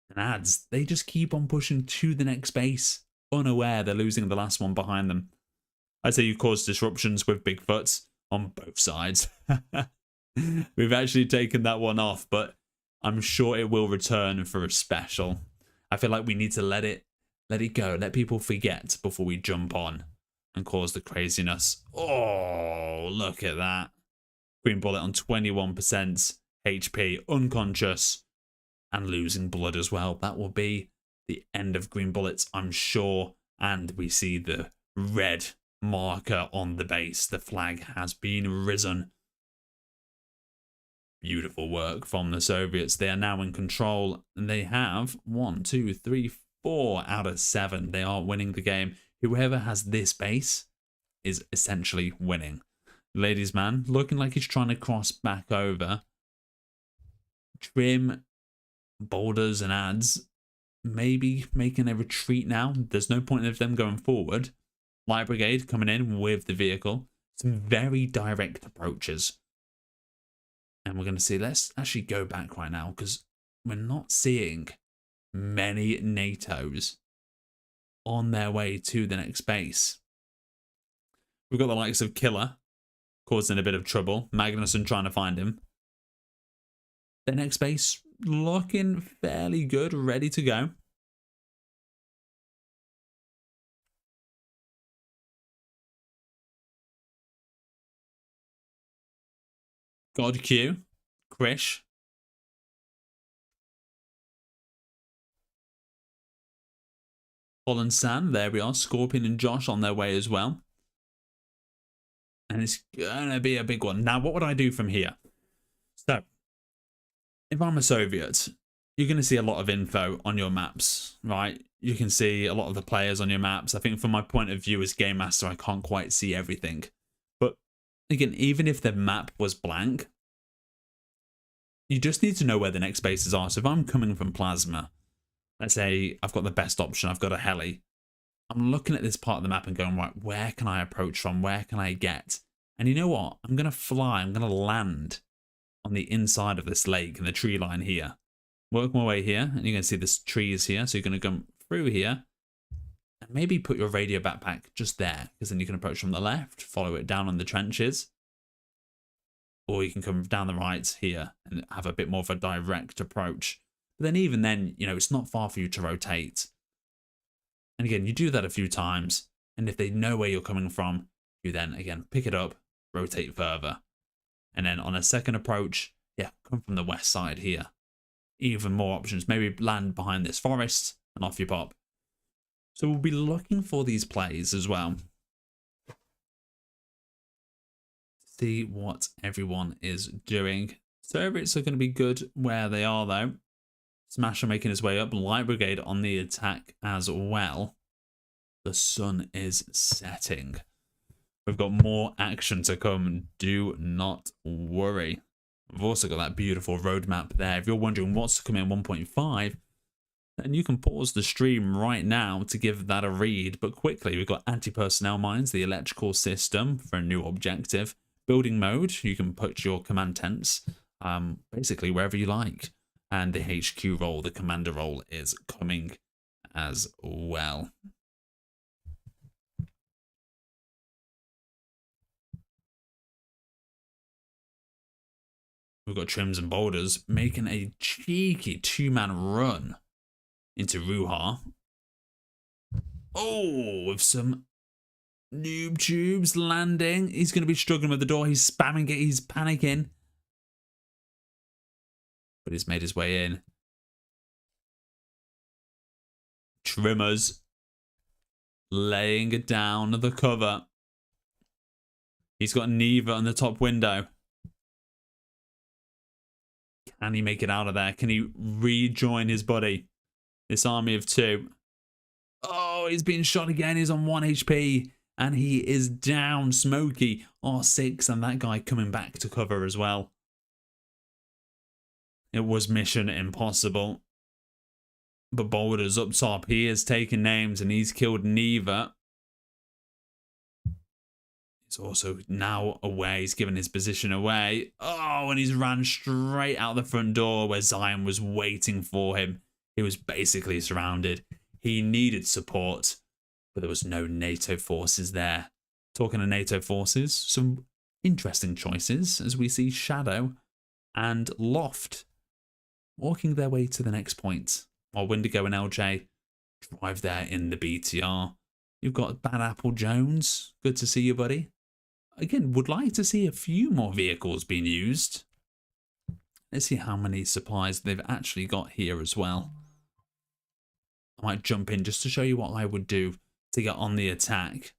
and Ads, they just keep on pushing to the next base, unaware they're losing the last one behind them. I'd say you cause disruptions with Bigfoots on both sides. We've actually taken that one off, but I'm sure it will return for a special. I feel like we need to let it go, let people forget before we jump on and cause the craziness. Oh, look at that. Green Bullet on 21% HP, unconscious, and losing blood as well. That will be the end of Green Bullets, I'm sure. And we see the red marker on the base. The flag has been risen. Beautiful work from the Soviets. They are now in control, and they have 1, 2, 3, 4 out of 7. They are winning the game. Whoever has this base is essentially winning. Ladies man, looking like he's trying to cross back over. Trim, Boulders and Ads maybe making a retreat now. There's no point of them going forward. Light Brigade coming in with the vehicle. Some very direct approaches. And we're going to see, let's actually go back right now because we're not seeing many NATOs on their way to the next base. We've got the likes of Killer causing a bit of trouble. Magnuson trying to find him. The next base looking fairly good, ready to go. God Q, Krish. Holland Sam, there we are. Scorpion and Josh on their way as well. And it's going to be a big one. Now, what would I do from here? So, if I'm a Soviet, you're going to see a lot of info on your maps, right? You can see a lot of the players on your maps. I think from my point of view as Game Master, I can't quite see everything. But again, even if the map was blank, you just need to know where the next bases are. So if I'm coming from Plasma, let's say I've got the best option, I've got a heli. I'm looking at this part of the map and going, right, where can I approach from? Where can I get? And you know what? I'm going to fly. I'm going to land on the inside of this lake in the tree line here. Work my way here, and you're going to see this trees here. So you're going to come through here and maybe put your radio backpack just there, because then you can approach from the left, follow it down on the trenches, or you can come down the right here and have a bit more of a direct approach. But then even then, you know, it's not far for you to rotate. And again, you do that a few times, and if they know where you're coming from, you then, again, pick it up, rotate further. And then on a second approach, yeah, come from the west side here. Even more options. Maybe land behind this forest, and off you pop. So we'll be looking for these plays as well. See what everyone is doing. Servites are going to be good where they are, though. Smasher making his way up. Light Brigade on the attack as well. The sun is setting. We've got more action to come. Do not worry. We've also got that beautiful roadmap there. If you're wondering what's to come in 1.5, then you can pause the stream right now to give that a read. But quickly, we've got anti-personnel mines, the electrical system for a new objective. Building mode, you can put your command tents basically wherever you like. And the HQ role, the commander role, is coming as well. We've got Trims and Boulders making a cheeky two-man run into Ruha. Oh, with some noob tubes landing. He's going to be struggling with the door. He's spamming it. He's panicking. But he's made his way in. Trimmers laying it down the cover. He's got Neva on the top window. Can he make it out of there? Can he rejoin his buddy? This army of two. Oh, he's being shot again. He's on 1 HP. And he is down. Smokey, R6, and that guy coming back to cover as well. It was mission impossible. But Boulder's up top. He has taken names and he's killed Neva. He's also now away. He's given his position away. Oh, and he's ran straight out the front door where Zion was waiting for him. He was basically surrounded. He needed support, but there was no NATO forces there. Talking of NATO forces, some interesting choices as we see Shadow and Loft walking their way to the next point, while Windigo and LJ drive there in the BTR. You've got Bad Apple Jones. Good to see you, buddy. Again, would like to see a few more vehicles being used. Let's see how many supplies they've actually got here as well. I might jump in just to show you what I would do to get on the attack.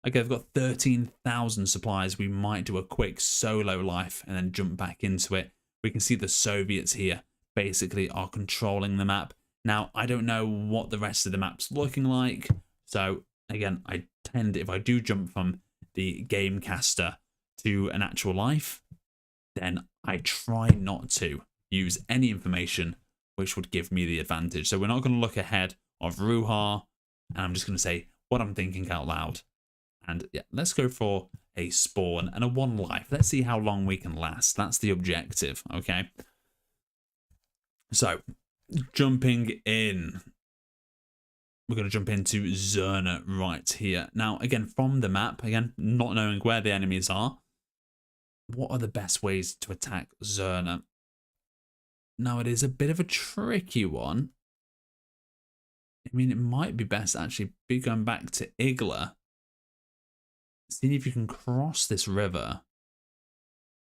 Okay, I've got 13,000 supplies. We might do a quick solo life and then jump back into it. We can see the Soviets here basically are controlling the map. Now, I don't know what the rest of the map's looking like. So, again, I tend, if I do jump from the Gamecaster to an actual life, then I try not to use any information which would give me the advantage. So we're not going to look ahead of Ruha, and I'm just going to say what I'm thinking out loud. And yeah, let's go for a spawn and a 1 life. Let's see how long we can last. That's the objective, okay? So, jumping in. We're going to jump into Zerna right here. Now, again, from the map, again, not knowing where the enemies are, what are the best ways to attack Zerna? Now, it is a bit of a tricky one. I mean, it might be best actually be going back to Igla. Seeing if you can cross this river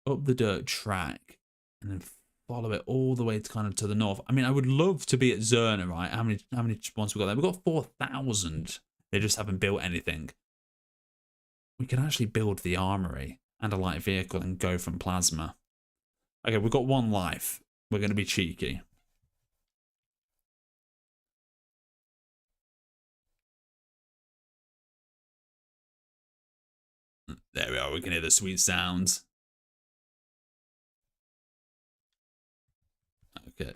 up the dirt track and then follow it all the way to kind of to the north. I mean, I would love to be at Zerna, right? How many spawns we got there? We've got 4,000. They just haven't built anything. We can actually build the armory and a light vehicle and go from plasma. Okay, we've got 1 life. We're going to be cheeky. There we are. We can hear the sweet sounds. Okay.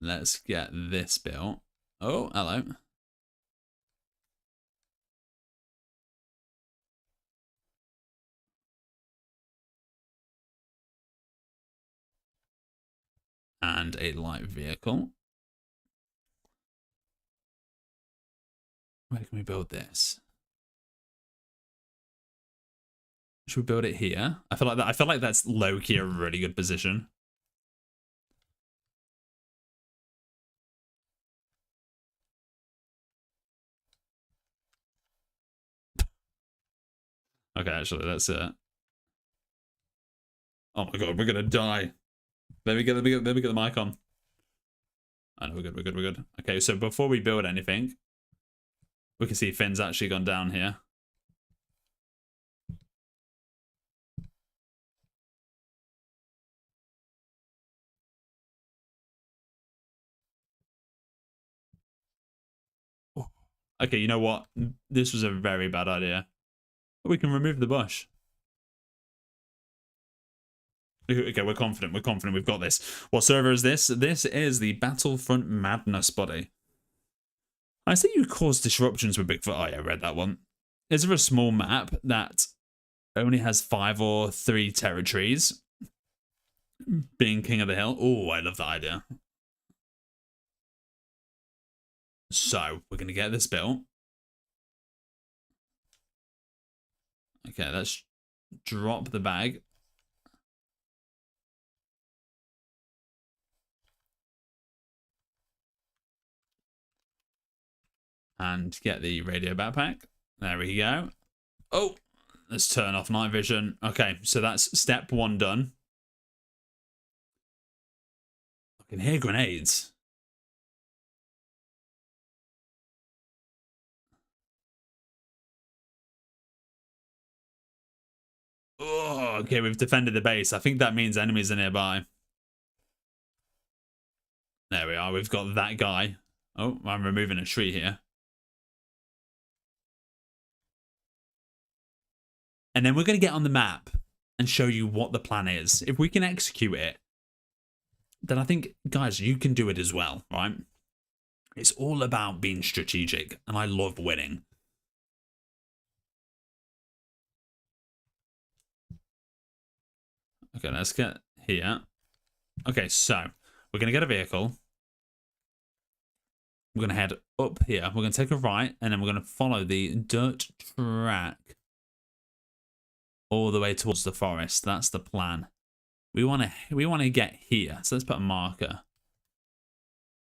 Let's get this built. Oh, hello. And a light vehicle. Where can we build this? Should we build it here? I feel like that's low-key a really good position. Okay, actually, that's it. Oh my god, we're gonna die. Let me get the mic on. I know, we're good. Okay, so before we build anything, we can see Finn's actually gone down here. Okay, you know what? This was a very bad idea. We can remove the bush. Okay, we're confident. We've got this. What server is this? This is the Battlefront Madness body. I see you cause disruptions with Bigfoot. Oh, yeah, I read that one. Is there a small map that only has 5 or 3 territories? Being king of the hill. Oh, I love that idea. So, we're going to get this built. Okay, let's drop the bag. And get the radio backpack. There we go. Oh, let's turn off night vision. Okay, so that's step 1 done. I can hear grenades. Oh, okay, we've defended the base. I think that means enemies are nearby. There we are. We've got that guy. Oh, I'm removing a tree here. And then we're going to get on the map and show you what the plan is. If we can execute it, then I think, guys, you can do it as well, right? It's all about being strategic, and I love winning. Okay, let's get here. Okay, so we're going to get a vehicle. We're going to head up here. We're going to take a right, and then we're going to follow the dirt track all the way towards the forest. That's the plan. We want to get here. So let's put a marker.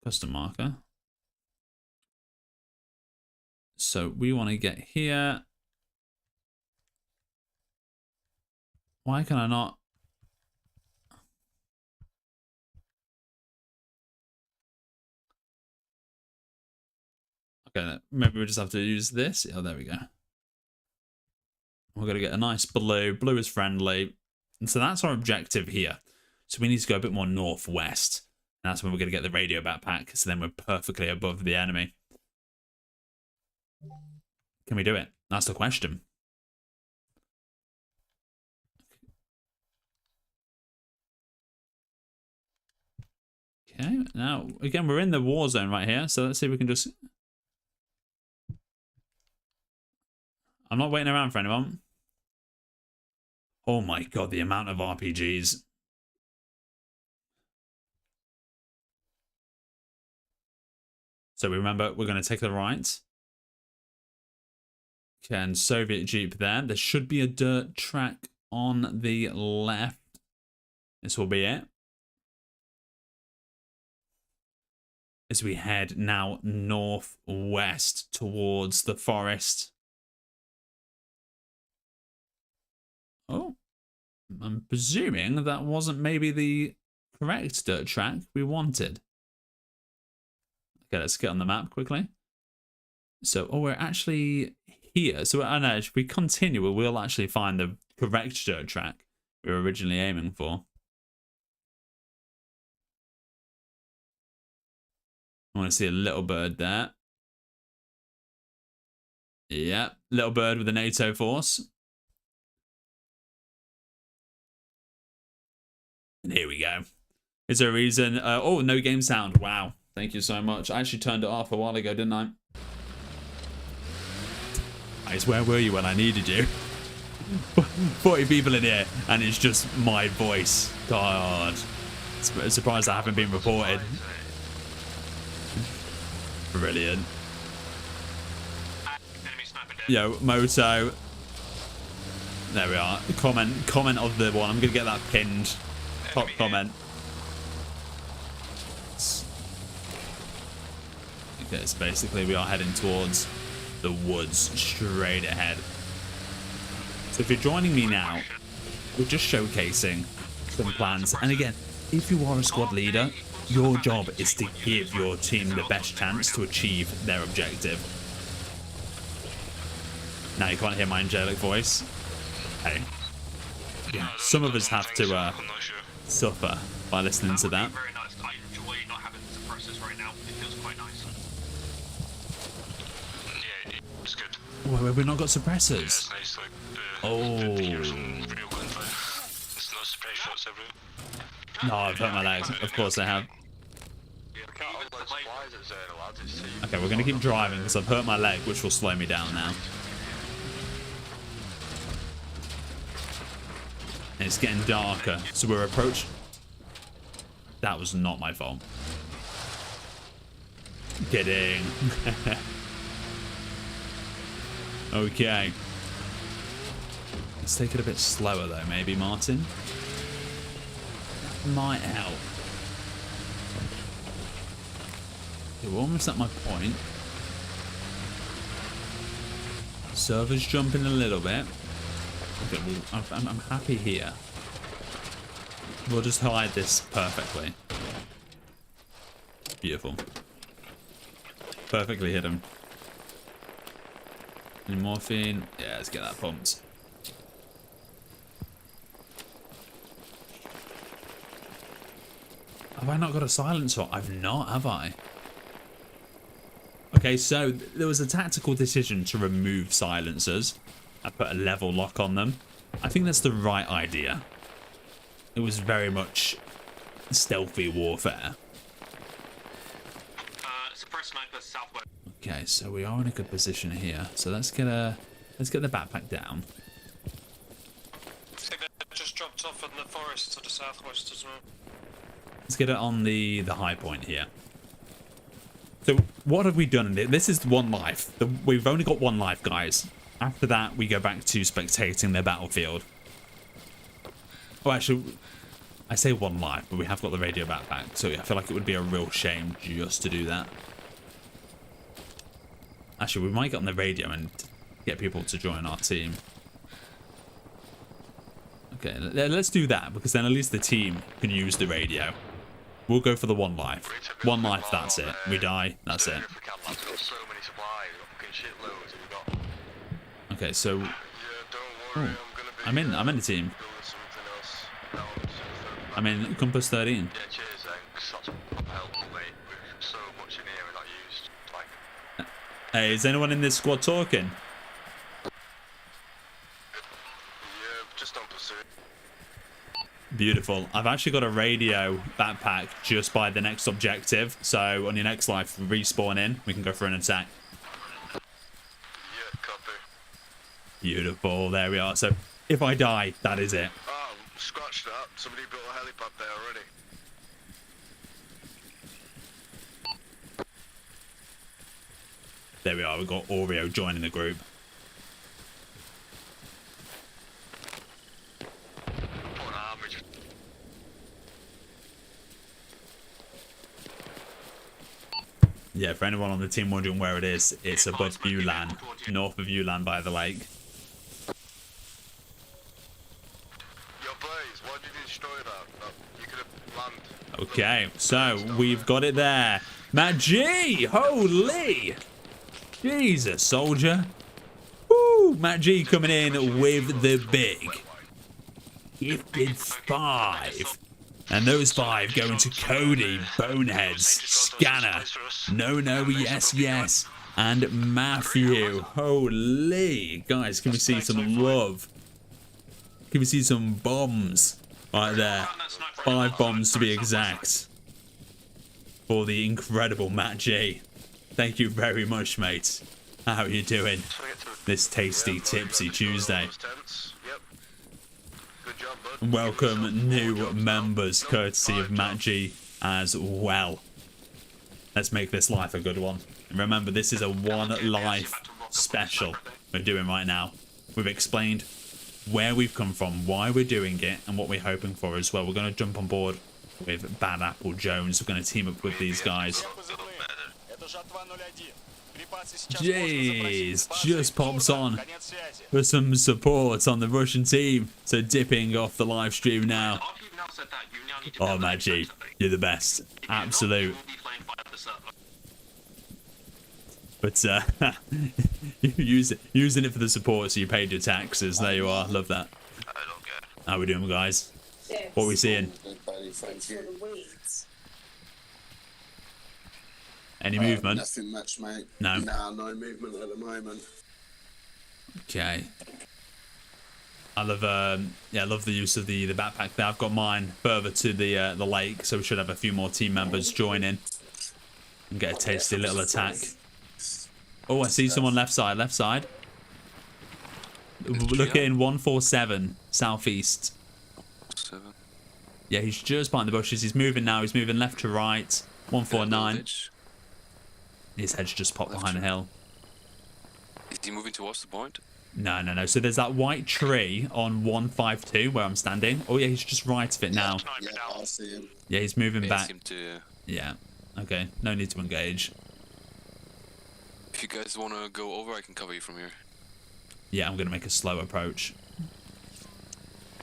Custom marker. So we want to get here. Why can I not? Okay, maybe we just have to use this. Oh, there we go. We're going to get a nice blue. Blue is friendly. And so that's our objective here. So we need to go a bit more northwest. And that's when we're going to get the radio backpack. So then we're perfectly above the enemy. Can we do it? That's the question. Okay, now, again, we're in the war zone right here. So let's see if we can just... I'm not waiting around for anyone. Oh my god, the amount of RPGs. So we remember, we're going to take the right. Okay, and Soviet Jeep there. There should be a dirt track on the left. This will be it. As we head now northwest towards the forest. Oh, I'm presuming that wasn't maybe the correct dirt track we wanted. Okay, let's get on the map quickly. So, oh, we're actually here. So, I know, if we continue, we'll actually find the correct dirt track we were originally aiming for. I want to see a little bird there. Yeah, little bird with a NATO force. And here we go. Is there a reason? Oh, no game sound. Wow. Thank you so much. I actually turned it off a while ago, didn't I? Guys, where were you when I needed you? 40 people in here, and it's just my voice. God. Surprised I haven't been reported. Brilliant. Yo, Moto. There we are. Comment of the one. I'm gonna get that pinned. Top comment. Okay, so basically we are heading towards the woods straight ahead. So if you're joining me now, we're just showcasing some plans. And again, if you are a squad leader, your job is to give your team the best chance to achieve their objective. Now you can't hear my angelic voice. Hey. Yeah, some of us have to suffer by listening to that. Well, have we not got suppressors? Oh. No, I've hurt my legs. Of course I have. Okay, we're going to keep driving because I've hurt my leg, which will slow me down now. And it's getting darker, so we're approaching. That was not my fault. Kidding. Okay. Let's take it a bit slower though, maybe, Martin. That might help. Okay, we're almost at my point. Server's jumping a little bit. Okay, well, I'm happy here. We'll just hide this perfectly. Beautiful. Perfectly hidden. Any morphine? Yeah, let's get that pumped. Have I not got a silencer? I've not, have I? Okay, so there was a tactical decision to remove silencers. I put a level lock on them. I think that's the right idea. It was very much stealthy warfare. Suppress sniper southwest. Okay, so we are in a good position here. So let's get the backpack down. I think they just dropped off in the forest to the southwest as well. Let's get it on the high point here. So what have we done? This is one life. We've only got one life, guys. After that, we go back to spectating their battlefield. Oh, actually, I say one life, but we have got the radio backpack. So I feel like it would be a real shame just to do that. Actually, we might get on the radio and get people to join our team. Okay, let's do that, because then at least the team can use the radio. We'll go for the one life. One life, that's it. We die, that's it. Okay, so... Oh, I'm in the team. I'm in Compass 13. Hey, is anyone in this squad talking? Beautiful. I've actually got a radio backpack just by the next objective. So on your next life, respawn in. We can go for an attack. Yeah, copy. Beautiful. There we are. So if I die, that is it. Oh, scratch that. Somebody built a helipad there already. There we are. We've got Oreo joining the group. Yeah, for anyone on the team wondering where it is, it's above Ulan, north of Ulan by the lake. Yo, Blaze, why did you destroy that? You could have landed. Okay, so we've got it there. Matt G! Holy! Jesus, soldier. Woo! Matt G coming in with the big gifted 5. And those 5 going to Cody, Boneheads, Scanner, No, yes, yes, and Matthew. Holy. Guys, can we see some love? Can we see some bombs right there? 5 bombs to be exact. For the incredible Matt G. Thank you very much, mate. How are you doing? This tasty, tipsy Tuesday. Yep. Good job, bud. welcome new members, courtesy of Matt G as well. Let's make this life a good one. And remember, this is a one life special we're doing right now. We've explained where we've come from, why we're doing it, and what we're hoping for as well. We're going to jump on board with Bad Apple Jones. We're going to team up with these guys. Jeez, just pops on for some support on the Russian team. So dipping off the live stream now. Oh, Maggie, you're the best. Absolute. But using it for the support, so you paid your taxes. There you are. Love that. How we doing, guys? What are we seeing? Any movement? Nothing much, mate. No. No movement at the moment. Okay. I love yeah, I love the use of the backpack there. I've got mine further to the lake, so we should have a few more team members join in and get a tasty little attack. Oh, I see someone left side, left side. Look in 147 southeast. 7. Yeah, he's just behind the bushes. He's moving now. He's moving left to right. 149. His head's just popped behind a hill. Is he moving towards the point? No, no, no. So there's that white tree on 152 where I'm standing. Oh, yeah, he's just right of it now. Yeah, I see him. Yeah, he's moving back. Him to, Yeah. Okay. No need to engage. if you guys want to go over, I can cover you from here. Yeah, I'm going to make a slow approach.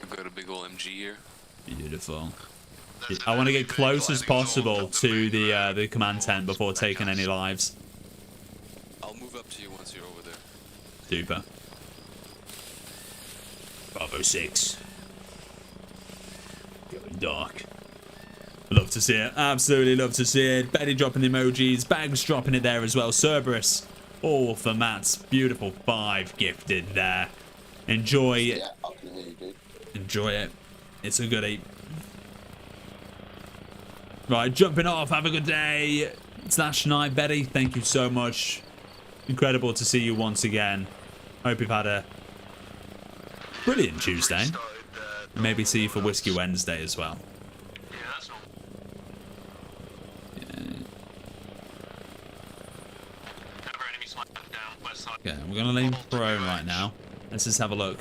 I've got a big old MG here. Beautiful. I want to get close as possible to the command tent before taking any lives. I'll move up to you once you're over there. Super. Bravo 6. Going dark. Love to see it. Absolutely love to see it. Betty dropping the emojis. Bags dropping it there as well. Cerberus. All for Matt's beautiful 5 gifted there. Enjoy. Yeah, I can hear you, dude. Enjoy it. It's a goodie. Right, jumping off. Have a good day. Slash night, Betty. Thank you so much. Incredible to see you once again. Hope you've had a brilliant Tuesday. Maybe see you for Whiskey Wednesday as well. Yeah, that's not. Yeah. Cover enemy sniper down west side. Okay, we're gonna lay prone right now. Let's just have a look.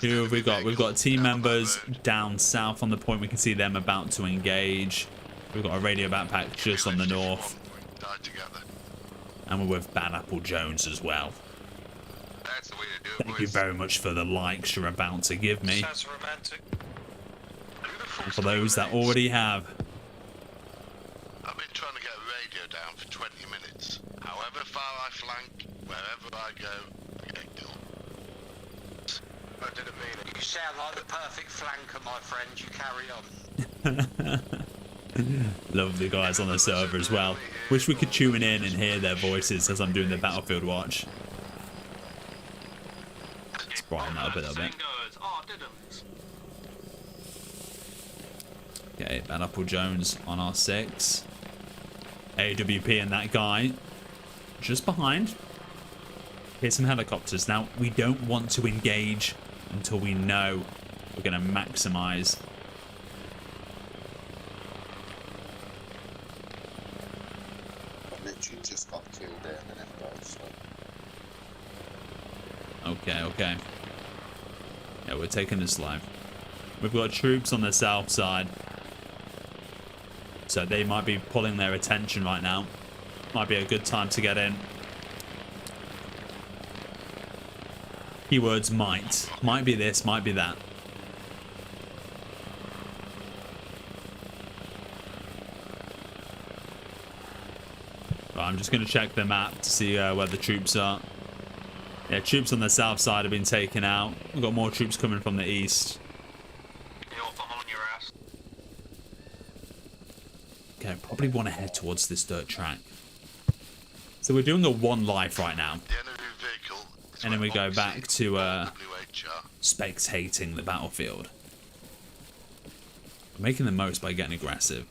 Who have we got? We've got team members down south on the point. We can see them about to engage. We've got a radio backpack just on the north. And we're with Bad Apple Jones as well. That's the way to do it, Thank you very much for the likes you're about to give me. Sounds romantic. And for those that already have. I've been trying to get a radio down for 20 minutes. However far I flank, wherever I go, I get killed. I didn't mean it. You sound like the perfect flanker, my friend. You carry on. Lovely guys on the server as well. Wish we could tune in and hear their voices as I'm doing the battlefield watch. Let's brighten that up a little bit. Oh, didn't. Okay, Bad Apple Jones on our 6. AWP and that guy just behind. Here's some helicopters. Now, we don't want to engage until we know we're going to maximize. I literally just got killed there a minute ago, so. Okay, okay. Yeah, we're taking this live. We've got troops on the south side. So they might be pulling their attention right now. Might be a good time to get in. Keywords might. Might be this, might be that. Right, I'm just going to check the map to see where the troops are. Yeah, troops on the south side have been taken out. We've got more troops coming from the east. I'm on your ass. Okay, probably want to head towards this dirt track. So we're doing a 1 life right now. The enemy vehicle is And then we where go Oxy back to WHR. spectating the battlefield. We're making the most by getting aggressive.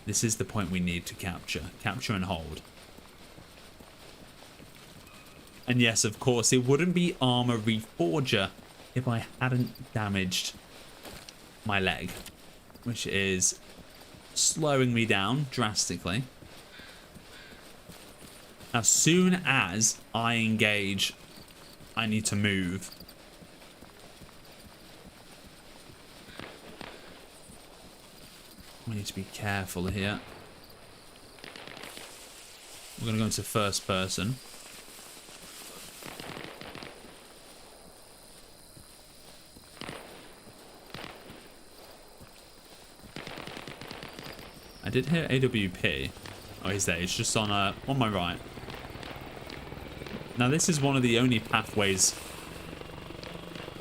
This is the point we need to capture. Capture and hold. And yes, of course, it wouldn't be Armor Reforger if I hadn't damaged my leg, which is slowing me down drastically. As soon as I engage, I need to move. We need to be careful here. We're going to go into first person. I did hear AWP. Oh, he's there. He's just on my right. Now, this is one of the only pathways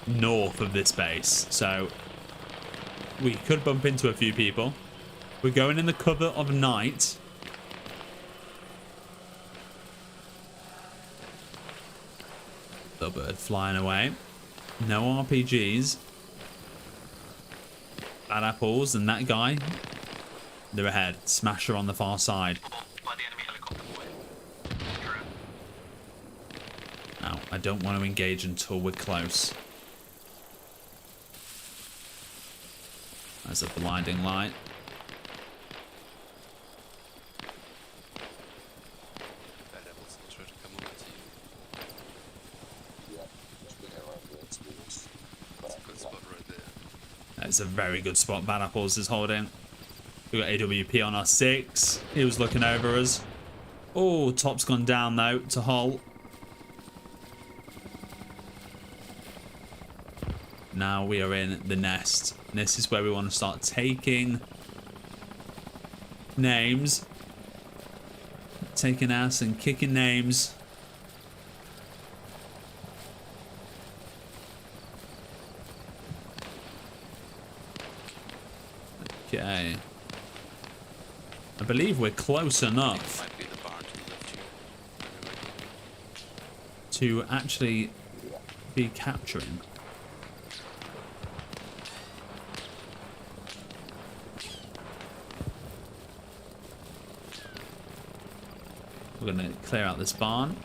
north of this base, so we could bump into a few people. We're going in the cover of night. Little bird flying away. No RPGs. Bad apples, and that guy. They're ahead. Smasher on the far side. Now, I don't want to engage until we're close. There's a blinding light. That's a very good spot Bad Apples is holding. We got AWP on our 6. He was looking over us. Oh, top's gone down though to Hull. Now we are in the nest. This is where we want to start taking names. Taking ass and kicking names. Okay. I believe we're close enough to actually be capturing. We're going to clear out this barn.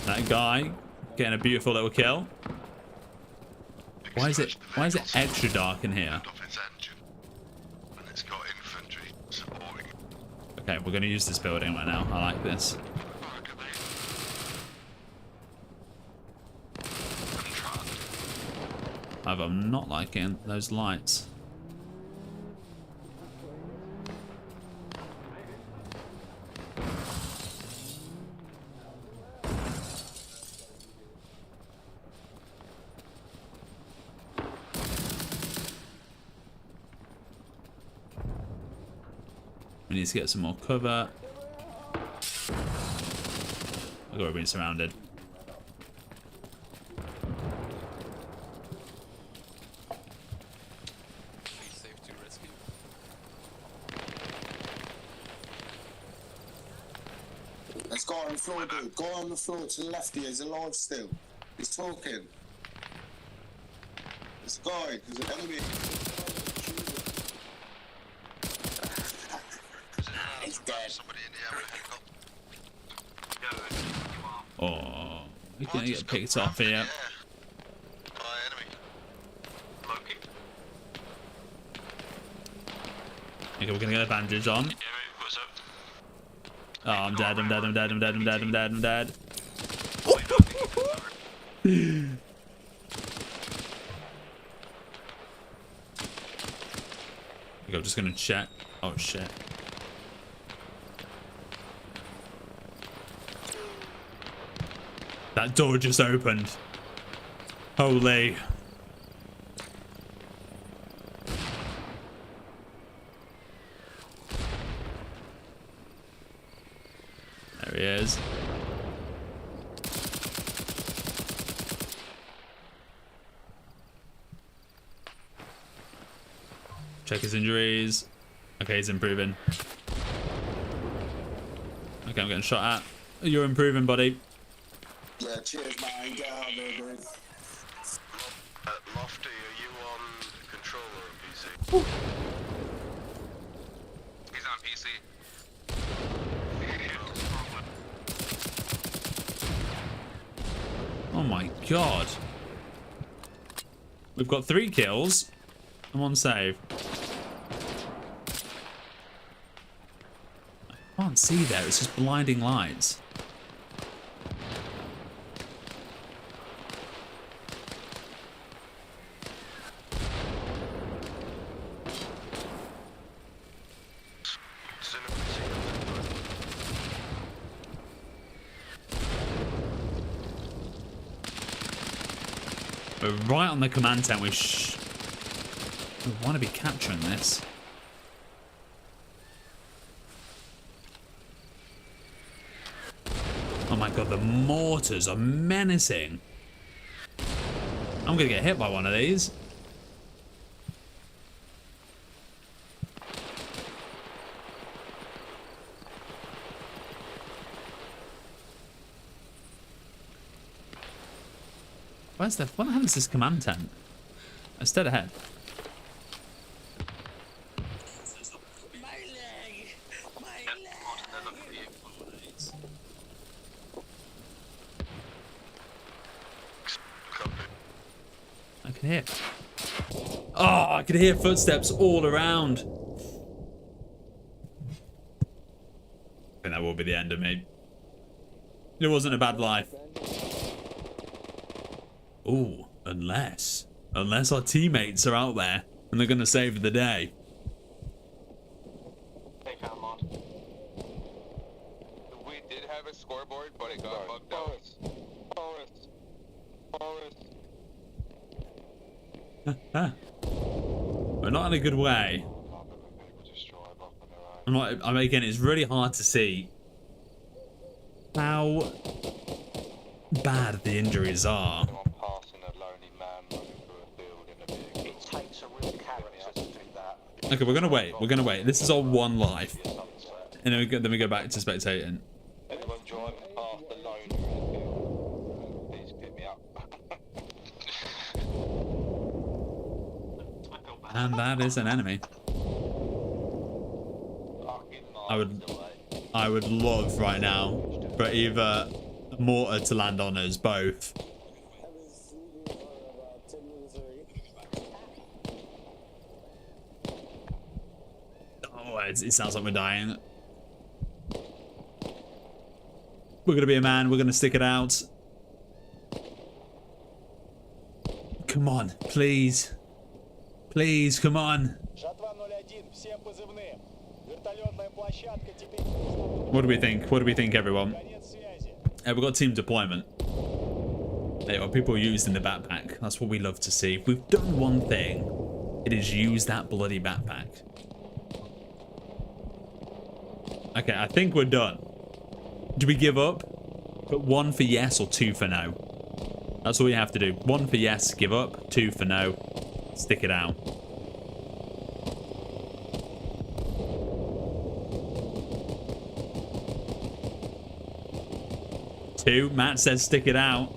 That guy getting a beautiful little kill. Why is it extra dark in here? Okay, we're going to use this building right now. I like this. However, I'm not liking those lights. We need to get some more cover. We're being surrounded. Let's go on the floor, dude. Go on the floor to the left. He is alive still. He's talking. This guy, there's an enemy. He's dead. Oh, we're gonna get picked off here. Okay, we're gonna get a bandage on. Oh, I'm dead, I'm dead, I'm dead, I'm dead, I'm dead, I'm dead, I'm dead. Okay, I'm just gonna check. Oh shit. That door just opened. Holy. There he is. Check his injuries. Okay, he's improving. Okay, I'm getting shot at. You're improving, buddy. Yeah, cheers, man. Get out of there, bro. Lofty, are you on controller or PC? He's on PC. Oh my god. We've got 3 kills and 1 save. I can't see there, it's just blinding lights. We're right on the command tent. We want to be capturing this. Oh my god, the mortars are menacing. I'm gonna get hit by one of these. What the hell is this command tent? It's dead ahead. I can hear. Oh, I can hear footsteps all around. I think that will be the end of me. It wasn't a bad life. Oh, unless our teammates are out there and they're gonna save the day. Hey, Mod. We did have a scoreboard, but it got bugged out. We're not in a good way. Again, it's really hard to see how bad the injuries are. Okay, we're gonna wait. This is our 1 life, and then we go back to spectating. Anyone driving past alone in the field, please pick me up. And that is an enemy. I would love right now for either a mortar to land on us both. Oh, it sounds like we're dying. We're gonna be a man. We're gonna stick it out. Come on, please. Please, come on. What do we think? What do we think, everyone? We've got team deployment. There are people using the backpack. That's what we love to see. If we've done one thing, it is use that bloody backpack. Okay, I think we're done. Do we give up? Put 1 for yes or 2 for no. That's all you have to do. 1 for yes, give up. 2 for no. Stick it out. Two. Matt says stick it out.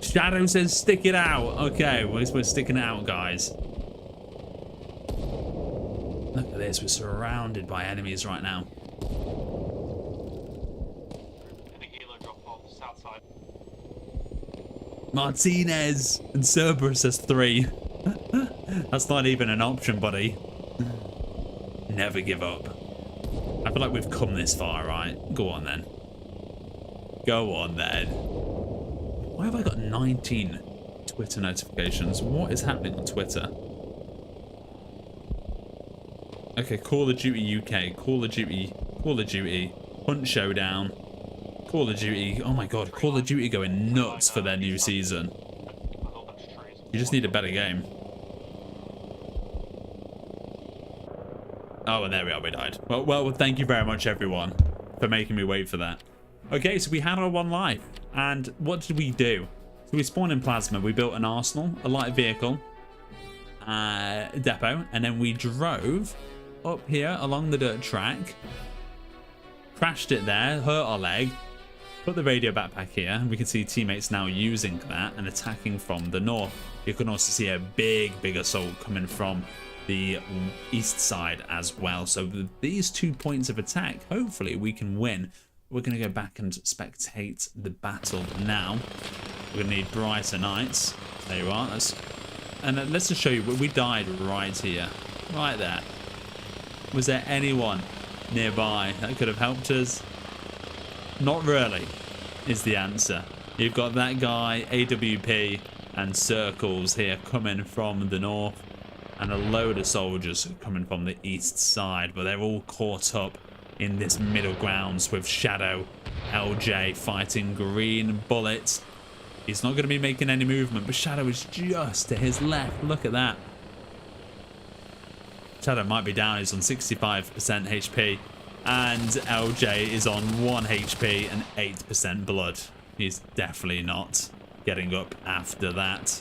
Shadow says stick it out. Okay, we're sticking it out, guys. Look at this. We're surrounded by enemies right now. Martinez and Cerberus says 3. That's not even an option, buddy. Never give up. I feel like we've come this far, right? Go on then. Go on then. Why have I got 19 Twitter notifications? What is happening on Twitter? Okay, Call of Duty UK, Call of Duty, Hunt Showdown, Call of Duty. Oh my god, Call of Duty going nuts for their new season. You just need a better game. Oh, and there we are, we died. Well, thank you very much, everyone, for making me wait for that. Okay, so we had our 1 life, and what did we do? So we spawned in Plasma, we built an arsenal, a light vehicle, depot, and then we drove up here along the dirt track, crashed it there, hurt our leg, Put the radio backpack here, and we can see teammates now using that and attacking from the north. You can also see a big assault coming from the east side as well. So with these 2 points of attack, hopefully we can win. We're going to go back and spectate the battle now. We're going to need brighter nights. There you are. And let's just show you, we died right here. Right there. Was there anyone nearby that could have helped us? Not really, is the answer. You've got that guy, AWP, and circles here coming from the north, and a load of soldiers coming from the east side, but they're all caught up in this middle grounds with Shadow, LJ fighting green bullets. He's not going to be making any movement, but Shadow is just to his left. Look at that. Shadow might be down. He's on 65% HP. And LJ is on 1 HP and 8% blood. He's definitely not getting up after that.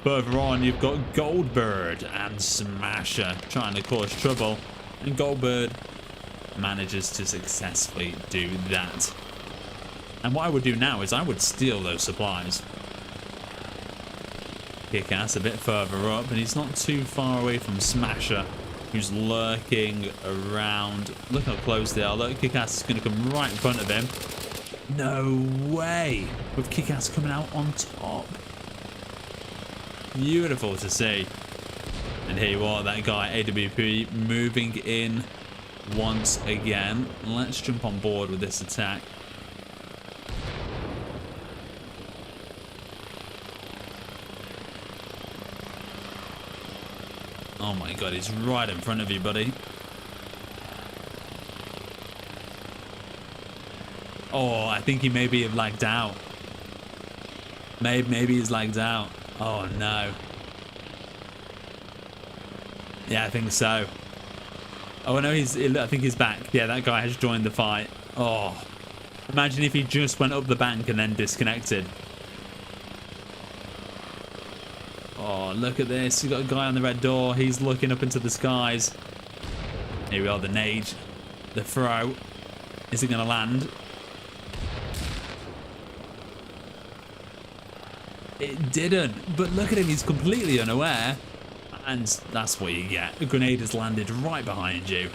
Further on, you've got Goldbird and Smasher trying to cause trouble. And Goldbird manages to successfully do that. And what I would do now is I would steal those supplies. Kick-Ass a bit further up, and he's not too far away from Smasher, who's lurking around. Look how close they are. Look, Kick-Ass is going to come right in front of him. No way! With Kick-Ass coming out on top. Beautiful to see. And here you are, that guy, AWP, moving in once again. Let's jump on board with this attack. Oh my god, he's right in front of you, buddy. Oh, I think he maybe have lagged out. Maybe he's lagged out. Oh no. Yeah, I think so. Oh no, I think he's back. Yeah, that guy has joined the fight. Oh, imagine if he just went up the bank and then disconnected. Oh, look at this. You've got a guy on the red door. He's looking up into the skies. Here we are, the nade. The throw. Is it going to land? It didn't. But look at him. He's completely unaware. And that's what you get. A grenade has landed right behind you.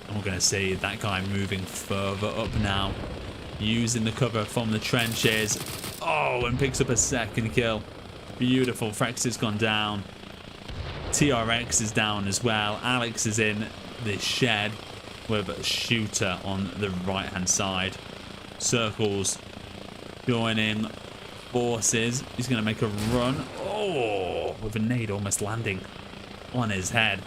And we're going to see that guy moving further up now. Using the cover from the trenches. Oh, and picks up a second kill. Beautiful. Frex has gone down. TRX is down as well. Alex is in the shed with a shooter on the right hand side. Circles joining forces. He's going to make a run. Oh, with a nade almost landing on his head.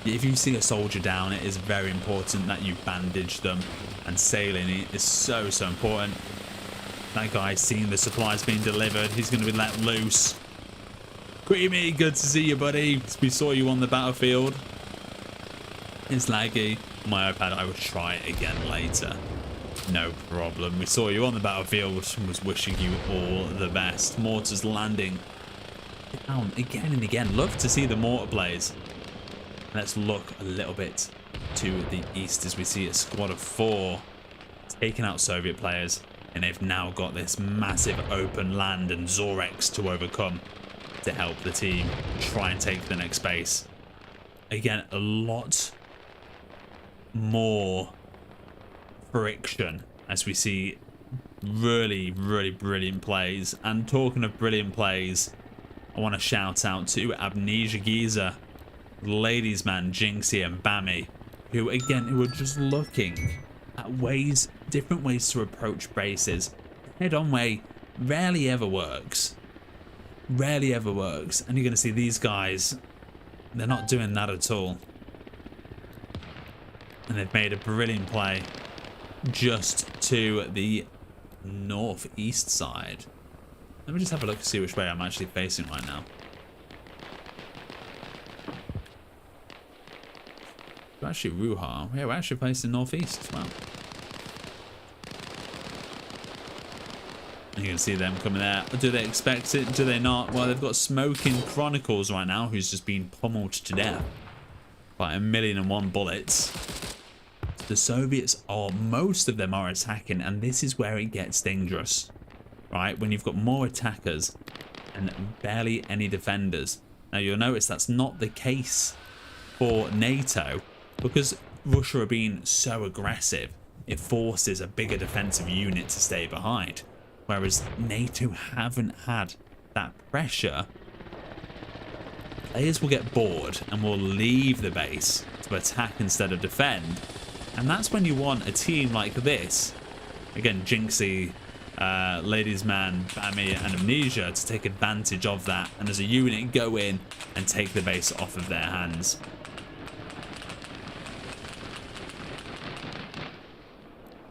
If you see a soldier down, it is very important that you bandage them, and sailing is so important. That guy's seen the supplies being delivered. He's going to be let loose. Creamy, good to see you, buddy. We saw you on the battlefield. It's laggy. My iPad, I will try it again later. No problem. We saw you on the battlefield, was wishing you all the best. Mortars landing down again and again. Love to see the mortar plays. Let's look a little bit to the east as we see a squad of 4 taking out Soviet players. And they've now got this massive open land and Zorex to overcome to help the team try and take the next base. Again, a lot more friction as we see really brilliant plays. And talking of brilliant plays, I want to shout out to Amnesia Geezer, Ladies Man, Jinxie and Bammy, who are just looking at different ways to approach bases. Head-on way rarely ever works. Rarely ever works. And you're going to see these guys, they're not doing that at all. And they've made a brilliant play just to the northeast side. Let me just have a look to see which way I'm actually facing right now. We're actually Ruha. Yeah, we're actually facing northeast as well. You can see them coming there. Do they expect it? Do they not? Well, they've got Smoking Chronicles right now, who's just been pummeled to death by 1,000,001 bullets. the Soviets are, most of them are attacking, and this is where it gets dangerous, right? When you've got more attackers and barely any defenders. Now you'll notice that's not the case for NATO, because Russia are being so aggressive. It forces a bigger defensive unit to stay behind, whereas NATO haven't had that pressure. Players will get bored and will leave the base to attack instead of defend, and that's when you want a team like this, again Jinxie, Ladies Man, Bammy and Amnesia, to take advantage of that and as a unit go in and take the base off of their hands.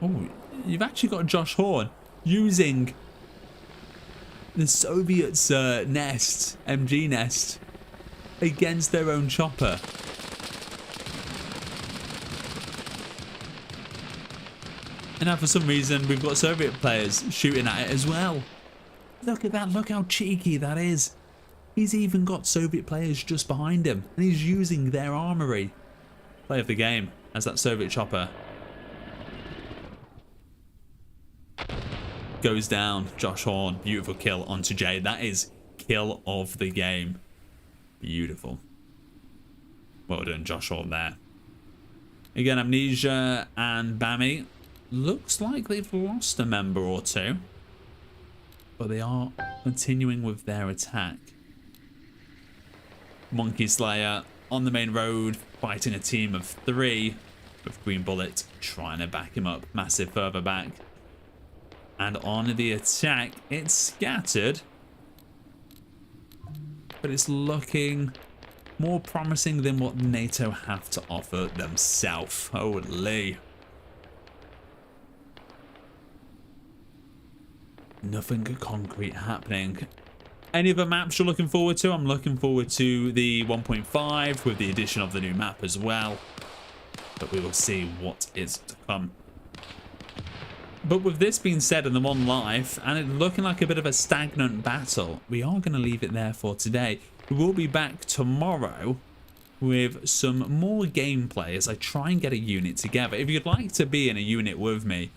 Oh, you've actually got Josh Horn using the Soviets' nest, MG nest, against their own chopper. And now for some reason we've got Soviet players shooting at it as well. Look at that, look how cheeky that is. He's even got Soviet players just behind him and he's using their armory. Play of the game as that Soviet chopper goes down. Josh Horn, beautiful kill onto Jay. That is kill of the game. Beautiful. Well done, Josh Horn there. Again, Amnesia and Bammy. Looks like they've lost a member or two, but they are continuing with their attack. Monkey Slayer on the main road fighting a team of 3 with Green Bullet trying to back him up massive further back. And on the attack, it's scattered, but it's looking more promising than what NATO have to offer themselves. Holy. Nothing concrete happening. Any other maps you're looking forward to? I'm looking forward to the 1.5 with the addition of the new map as well. But we will see what is to come. But with this being said in the One Life, and it looking like a bit of a stagnant battle, we are going to leave it there for today. We will be back tomorrow with some more gameplay as I try and get a unit together. If you'd like to be in a unit with me,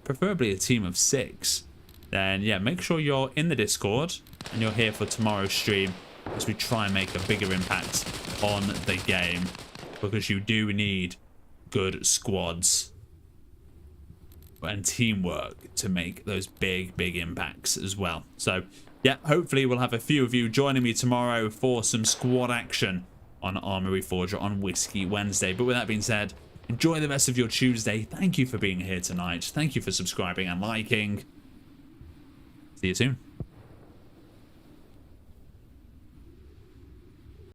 preferably a team of 6, then yeah, make sure you're in the Discord and you're here for tomorrow's stream as we try and make a bigger impact on the game, because you do need good squads and teamwork to make those big impacts as well. So yeah, hopefully we'll have a few of you joining me tomorrow for some squad action on Arma Reforger on Whiskey Wednesday. But with that being said, enjoy the rest of your Tuesday. Thank you for being here tonight. Thank you for subscribing and liking. See you soon.